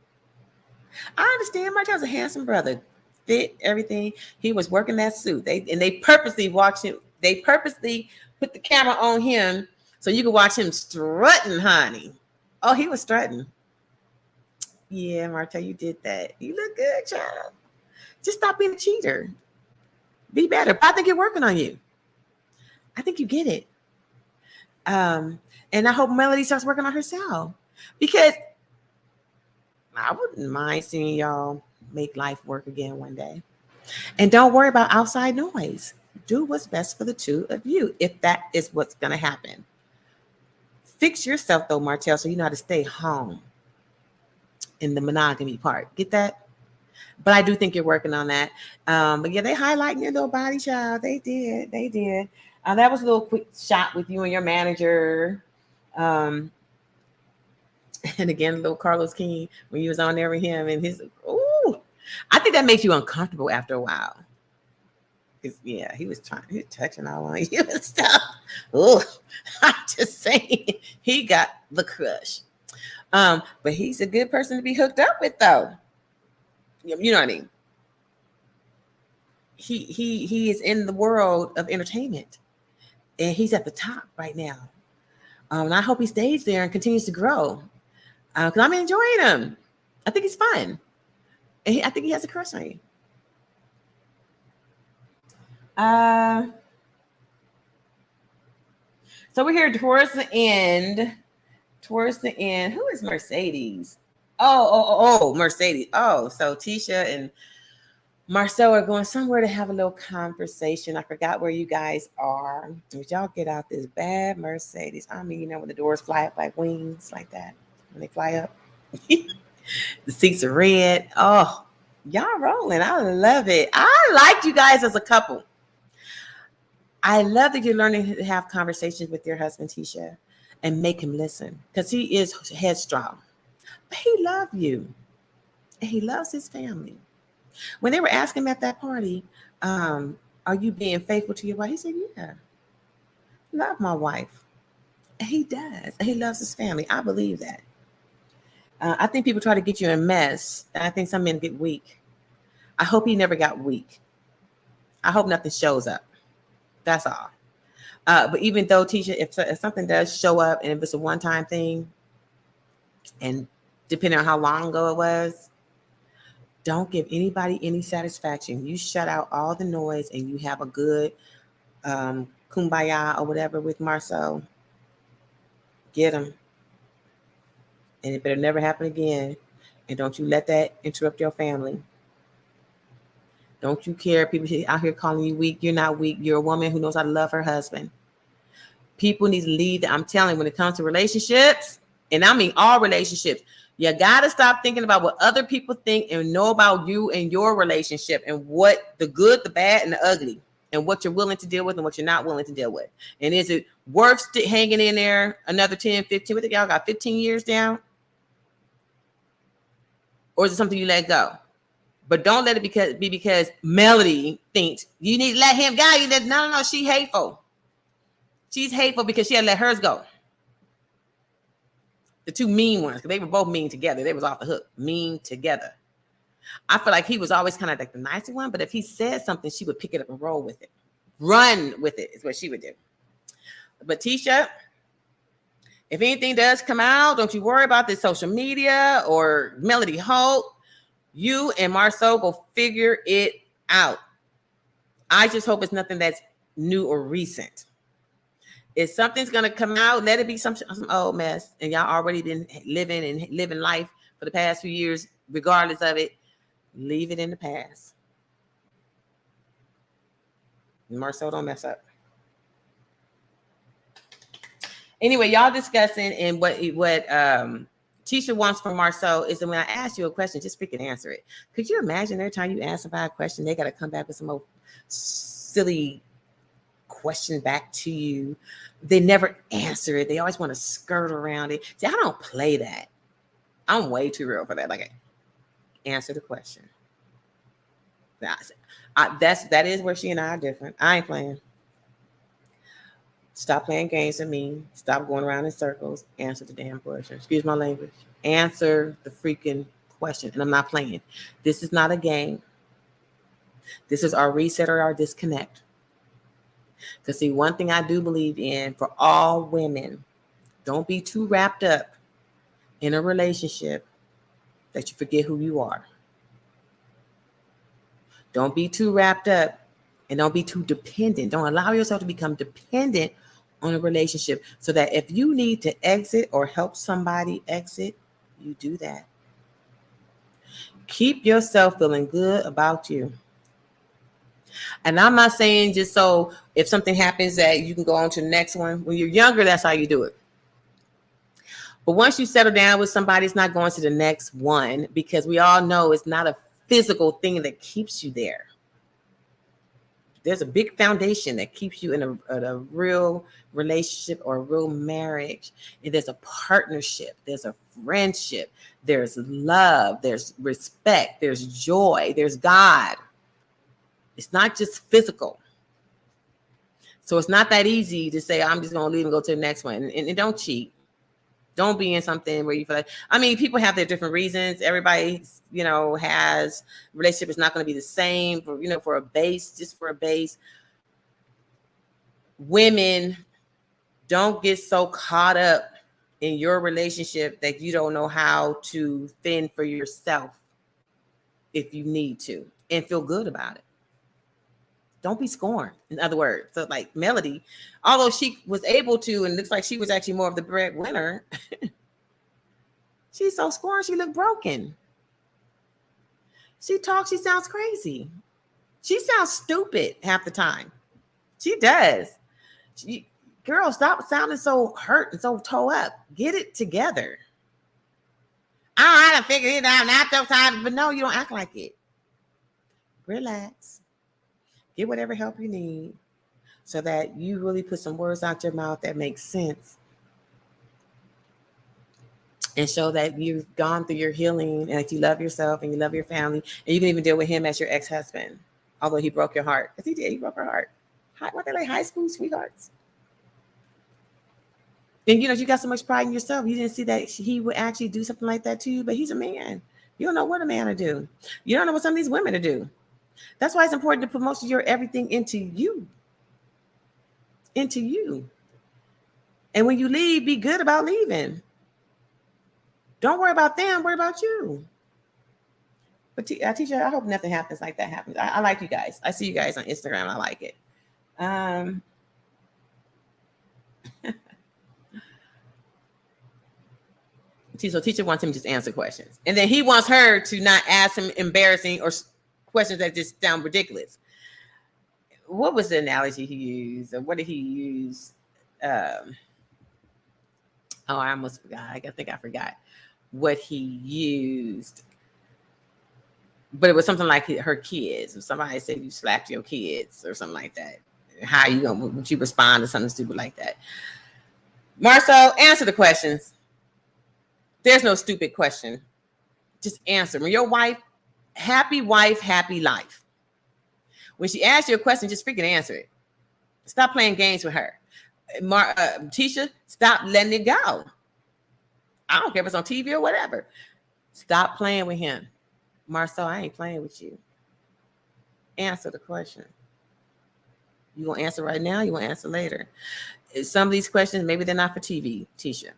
I understand Martell's a handsome brother. Fit, everything. He was working that suit. They purposely watched him. They purposely put the camera on him so you could watch him strutting, honey. Oh, he was strutting. Yeah, Martell, you did that. You look good, child. Just stop being a cheater. Be better. I think you're working on you. I think you get it. And I hope Melody starts working on herself, because I wouldn't mind seeing y'all make life work again one day. And don't worry about outside noise. Do what's best for the two of you, if that is what's going to happen. Fix yourself, though, Martell, so you know how to stay home in the monogamy part. Get that? But I do think you're working on that. But yeah, they highlighting your little body, child. They did. That was a little quick shot with you and your manager. And again, little Carlos King, when you was on there with him and his, I think that makes you uncomfortable after a while. Because yeah, he was touching all on you and stuff. Oh, I'm just saying, he got the crush. But he's a good person to be hooked up with, though. You know what I mean? He is in the world of entertainment, and he's at the top right now. And I hope he stays there and continues to grow. Because I'm enjoying him. I think he's fun. And I think he has a crush on you. So we're here towards the end. Who is Mercedes? Oh, Mercedes. Oh, so Tisha and Marceau are going somewhere to have a little conversation. I forgot where you guys are. Did y'all get out this bad Mercedes? I mean, when the doors fly up like wings like that, when they fly up. The seats are red. Oh, y'all rolling. I love it. I like you guys as a couple. I love that you're learning to have conversations with your husband, Tisha, and make him listen, because he is headstrong. But he loves you. And he loves his family. When they were asking him at that party, are you being faithful to your wife? He said, yeah. Love my wife. He does. He loves his family. I believe that. I think people try to get you in a mess, and I think some men get weak. I hope he never got weak. I hope nothing shows up. That's all. But even though, Tisha, if something does show up, and if it's a one-time thing, and depending on how long ago it was, don't give anybody any satisfaction. You shut out all the noise, and you have a good kumbaya or whatever with Marceau. Get him. And it better never happen again. And don't you let that interrupt your family. Don't you care? People out here calling you weak. You're not weak. You're a woman who knows how to love her husband. People need to lead. I'm telling you, when it comes to relationships, and I mean all relationships, you got to stop thinking about what other people think and know about you and your relationship and what the good, the bad, and the ugly, and what you're willing to deal with and what you're not willing to deal with. And is it worth hanging in there another 10, 15? What, y'all got 15 years down? Or is it something you let go? But don't let it be because Melody thinks you need to let him go. No. She's hateful. She's hateful because she had let hers go. The two mean ones, because they were both mean together. They was off the hook, mean together. I feel like he was always kind of like the nicer one, but if he said something, she would pick it up and roll with it. Run with it is what she would do. But Tisha, if anything does come out, don't you worry about this social media or Melody Holt. You and Marceau go figure it out. I just hope it's nothing that's new or recent. If something's going to come out, let it be some old mess. And y'all already been living life for the past few years, regardless of it. Leave it in the past. Marceau, don't mess up. Anyway, y'all discussing, and what Tisha wants from Marceau is that when I ask you a question, just freaking answer it. Could you imagine every time you ask somebody a question, they got to come back with some old silly question back to you? They never answer it. They always want to skirt around it. See, I don't play that. I'm way too real for that. Like, answer the question. That is where she and I are different. I ain't playing. Stop playing games with me. Stop going around in circles. Answer the damn question. Excuse my language. Answer the freaking question. And I'm not playing. This is not a game. This is our reset or our disconnect. Because see, one thing I do believe in for all women, don't be too wrapped up in a relationship that you forget who you are. Don't be too wrapped up, and don't be too dependent. Don't allow yourself to become dependent on a relationship, so that if you need to exit or help somebody exit, you do that. Keep yourself feeling good about you. And I'm not saying just so if something happens that you can go on to the next one. When you're younger, that's how you do it. But once you settle down with somebody, it's not going to the next one, because we all know it's not a physical thing that keeps you there. There's a big foundation that keeps you in a real relationship or a real marriage. And there's a partnership. There's a friendship. There's love. There's respect. There's joy. There's God. It's not just physical. So it's not that easy to say, I'm just going to leave and go to the next one. And don't cheat. Don't be in something where you feel like, I mean, people have their different reasons. Everybody, has relationship is not going to be the same for a base, just for a base. Women, don't get so caught up in your relationship that you don't know how to fend for yourself if you need to, and feel good about it. Don't be scorned, in other words. So like Melody, although she was able to, and looks like she was actually more of the breadwinner, she's so scorned, she looked broken. She talks, she sounds crazy. She sounds stupid half the time. She does. Girl, stop sounding so hurt and so toe up. Get it together. I don't know how to figure it out. Not your time, but no, you don't act like it. Relax. Get whatever help you need so that you really put some words out your mouth that make sense, and show that you've gone through your healing and that you love yourself and you love your family, and you can even deal with him as your ex-husband, although he broke your heart. Because he did. He broke her heart. Weren't they like high school sweethearts? And you got so much pride in yourself. You didn't see that he would actually do something like that to you, but he's a man. You don't know what a man to do. You don't know what some of these women to do. That's why it's important to put most of your everything into you. Into you. And when you leave, be good about leaving. Don't worry about them, worry about you. But Tisha, I hope nothing happens like that happens. I like you guys. I see you guys on Instagram. I like it. So teacher wants him to just answer questions. And then he wants her to not ask him embarrassing or questions that just sound ridiculous. What was the analogy he used? Or what did he use? I almost forgot. I think I forgot what he used. But it was something like her kids. If somebody said you slapped your kids or something like that, how you gonna, would you respond to something stupid like that? Marceau, answer the questions. There's no stupid question. Just answer. When your wife, happy life. When she asks you a question, just freaking answer it. Stop playing games with her. Tisha, stop letting it go. I don't care if it's on TV or whatever. Stop playing with him. Marceau, I ain't playing with you. Answer the question. You gonna answer right now? You gonna answer later? Some of these questions, maybe they're not for TV, Tisha.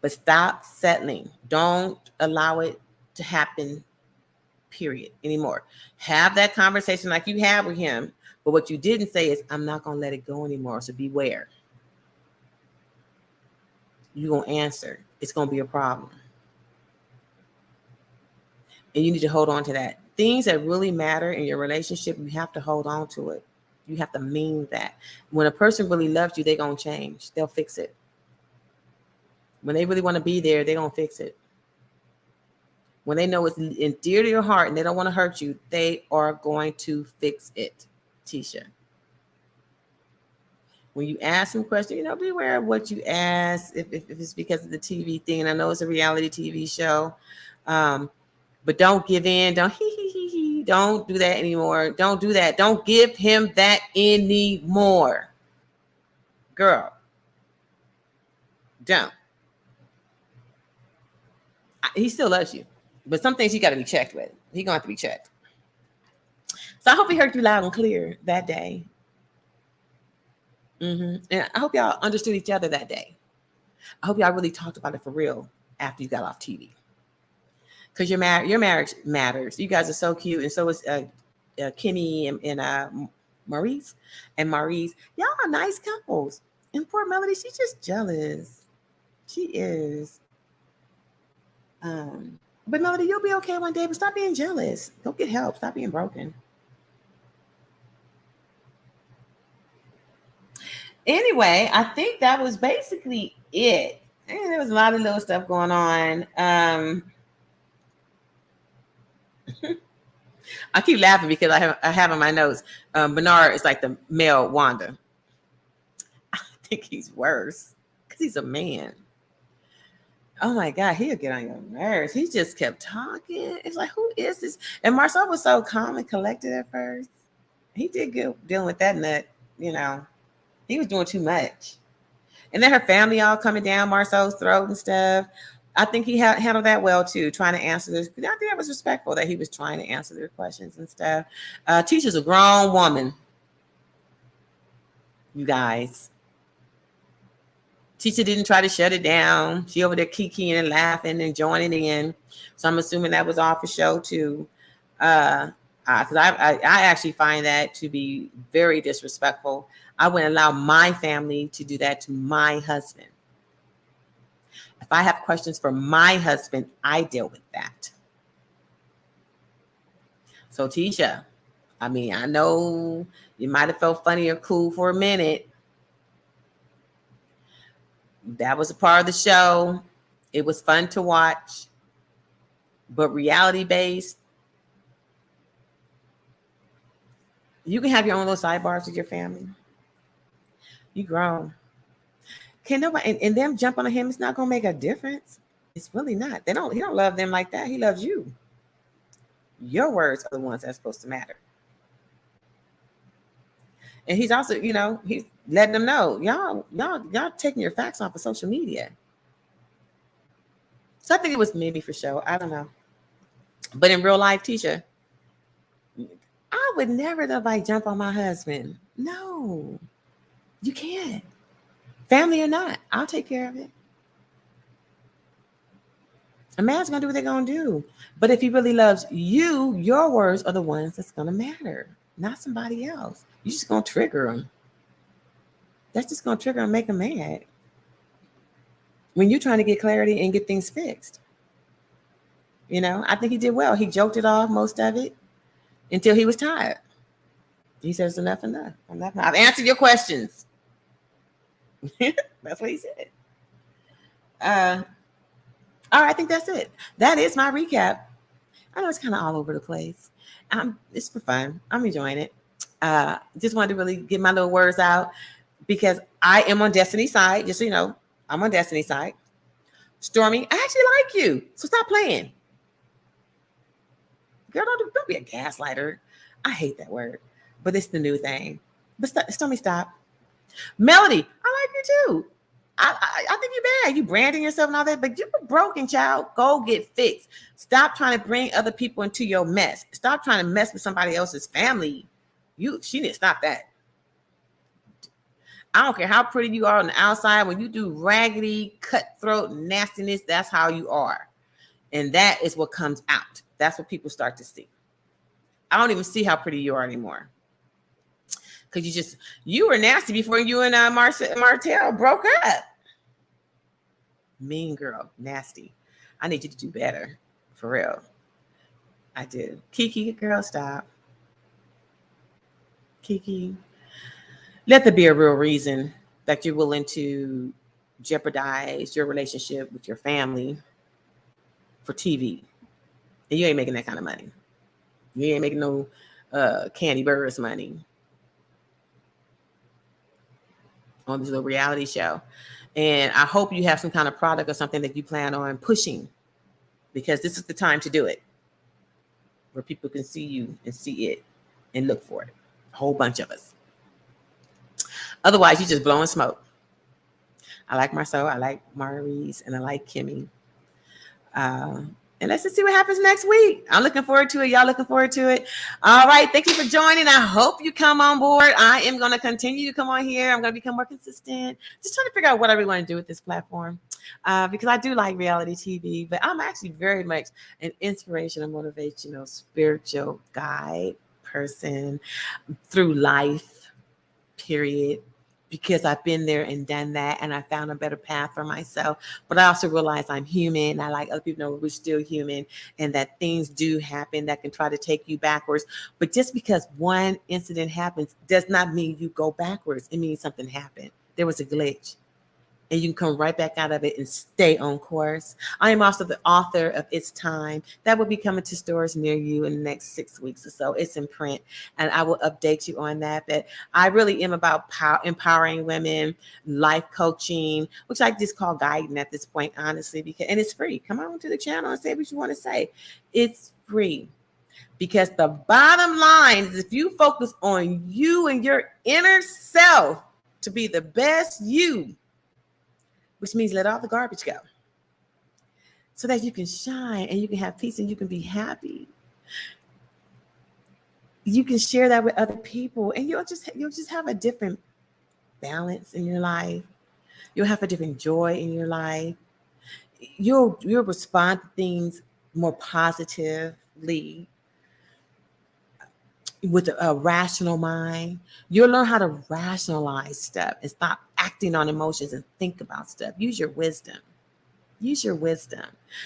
But stop settling. Don't allow it to happen, period, anymore. Have that conversation like you had with him. But what you didn't say is, I'm not gonna let it go anymore. So beware. You're gonna answer. It's gonna be a problem. And you need to hold on to that. Things that really matter in your relationship, you have to hold on to it. You have to mean that. When a person really loves you, they're going to change. They'll fix it. When they really want to be there, they're going to fix it. When they know it's dear to your heart and they don't want to hurt you, they are going to fix it, Tisha. When you ask them questions, beware of what you ask. If it's because of the TV thing, and I know it's a reality TV show, but don't give in. Don't Don't do that anymore. Don't do that. Don't give him that anymore. Girl, don't. He still loves you, but some things you got to be checked with. He's going to have to be checked. So I hope he heard you loud and clear that day. And I hope y'all understood each other that day. I hope y'all really talked about it for real after you got off TV. Because your marriage matters. You guys are so cute, and so is Kenny and Maurice. And Maurice, y'all are nice couples. And poor Melody, she's just jealous. She is. But Melody, you'll be okay one day. But stop being jealous. Go get help. Stop being broken. Anyway, I think that was basically it. And there was a lot of little stuff going on. I keep laughing because I have in my notes, Bernard is like the male Wanda. I think he's worse because he's a man. Oh my God, he'll get on your nerves. He just kept talking. It's like, who is this? And Marceau was so calm and collected at first. He did good dealing with that nut, He was doing too much. And then her family all coming down Marceau's throat and stuff. I think he handled that well too, trying to answer this. I think that was respectful that he was trying to answer their questions and stuff. Tisha's a grown woman, you guys. Tisha didn't try to shut it down. She over there kikiing and laughing and joining in. So I'm assuming that was all for show too. Because I actually find that to be very disrespectful. I wouldn't allow my family to do that to my husband. If I have questions for my husband, I deal with that. So Tisha, I know you might have felt funny or cool for a minute. That was a part of the show. It was fun to watch. But reality-based, you can have your own little sidebars with your family. You grown. Can nobody and them jump on him? It's not gonna make a difference. It's really not. He don't love them like that. He loves you. Your words are the ones that's supposed to matter. And he's also, letting them know, y'all taking your facts off of social media. So I think it was maybe for show. I don't know. But in real life, Tisha, I would never nobody jump on my husband. No, you can't. Family or not, I'll take care of it. A man's gonna do what they're gonna do. But if he really loves you, your words are the ones that's gonna matter, not somebody else. You're just gonna trigger him. That's just gonna trigger and make him mad. When you're trying to get clarity and get things fixed. I think he did well. He joked it off most of it until he was tired. He says enough. I've answered your questions. That's what he said. All right, I think that's it. That is my recap. I know it's kind of all over the place. It's for fun. I'm enjoying it. Just wanted to really get my little words out because I am on Destiny's side. Just so you know, I'm on Destiny's side. Stormy, I actually like you, so stop playing. Girl, don't be a gaslighter. I hate that word, but it's the new thing. But Stormy, stop. Melody, I like you too. I think you're bad. You branding yourself and all that, but you're broken, child. Go get fixed. Stop trying to bring other people into your mess. Stop trying to mess with somebody else's family. She need to stop that. I don't care how pretty you are on the outside. When you do raggedy, cutthroat nastiness, that's how you are. And that is what comes out. That's what people start to see. I don't even see how pretty you are anymore. Because you were nasty before you and Martell broke up. Mean girl, nasty. I need you to do better. For real. I do. Kee Kee, girl, stop. Kee Kee. Let there be a real reason that you're willing to jeopardize your relationship with your family for TV. And you ain't making that kind of money. You ain't making no Candy Birds money on this little reality show. And I hope you have some kind of product or something that you plan on pushing, because this is the time to do it, where people can see you and see it and look for it. A whole bunch of us. Otherwise, you're just blowing smoke. I like Marceau, I like Maurice, and I like Kimmy. And let's just see what happens next week. I'm looking forward to it. Y'all looking forward to it. All right. Thank you for joining. I hope you come on board. I am going to continue to come on here. I'm going to become more consistent. Just trying to figure out what I really want to do with this platform. Because I do like reality TV, but I'm actually very much an inspirational, motivational, spiritual guide person through life, period. Because I've been there and done that, and I found a better path for myself. But I also realize I'm human. I like other people to know we're still human, and that things do happen that can try to take you backwards. But just because one incident happens does not mean you go backwards. It means something happened. There was a glitch. And you can come right back out of it and stay on course. I am also the author of It's Time. That will be coming to stores near you in the next 6 weeks or so. It's in print, and I will update you on that. But I really am about empowering women, life coaching, which I just call guiding at this point, honestly, and it's free. Come on to the channel and say what you want to say. It's free. Because the bottom line is, if you focus on you and your inner self to be the best you, which means let all the garbage go, so that you can shine and you can have peace and you can be happy. You can share that with other people, and you'll just have a different balance in your life. You'll have a different joy in your life. You'll respond to things more positively with a rational mind. You'll learn how to rationalize stuff and stop acting on emotions and think about stuff. Use your wisdom.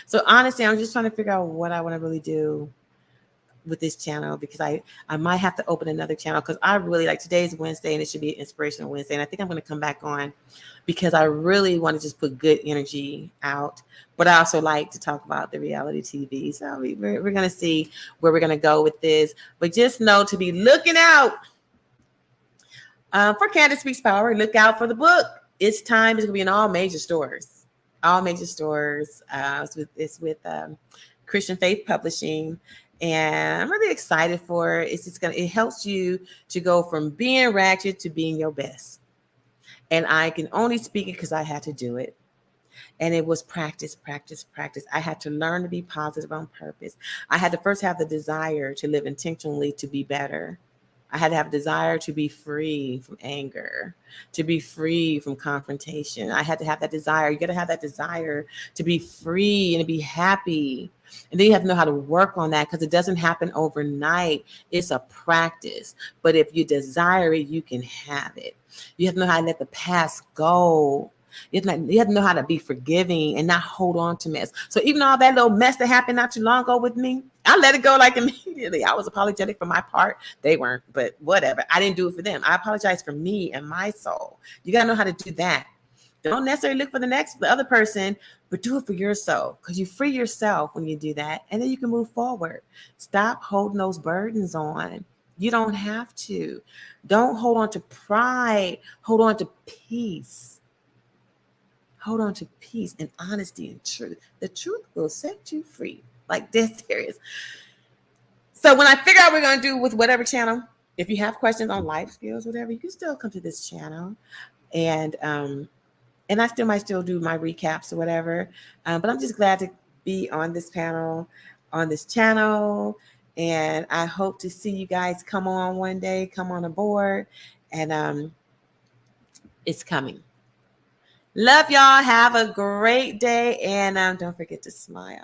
So honestly, I'm just trying to figure out what I want to really do with this channel, because I might have to open another channel, because I really like, today's Wednesday and it should be an inspirational Wednesday. And I think I'm going to come back on because I really want to just put good energy out. But I also like to talk about the reality TV. So we're going to see where we're going to go with this. But just know to be looking out for Candace Speaks Power. Look out for the book. It's Time. It's going to be in all major stores. It's with Christian Faith Publishing. And I'm really excited for it. It helps you to go from being ratchet to being your best. And I can only speak it because I had to do it. And it was practice, practice, practice. I had to learn to be positive on purpose. I had to first have the desire to live intentionally to be better. I had to have a desire to be free from anger, to be free from confrontation. I had to have that desire. You got to have that desire to be free and to be happy. And then you have to know how to work on that because it doesn't happen overnight. It's a practice. But if you desire it, you can have it. You have to know how to let the past go. You have to know how to be forgiving and not hold on to mess. So even all that little mess that happened not too long ago with me, I let it go like immediately. I was apologetic for my part. They weren't, but whatever. I didn't do it for them. I apologize for me and my soul. You got to know how to do that. Don't necessarily look for the other person, but do it for yourself because you free yourself when you do that. And then you can move forward. Stop holding those burdens on. You don't have to. Don't hold on to pride. Hold on to peace. Hold on to peace and honesty and truth. The truth will set you free. Like this serious. So when I figure out what we're going to do with whatever channel, if you have questions on life skills, whatever, you can still come to this channel. And I still might still do my recaps or whatever. But I'm just glad to be on this panel, on this channel. And I hope to see you guys come on one day, come on aboard. And it's coming. Love y'all. Have a great day. And don't forget to smile.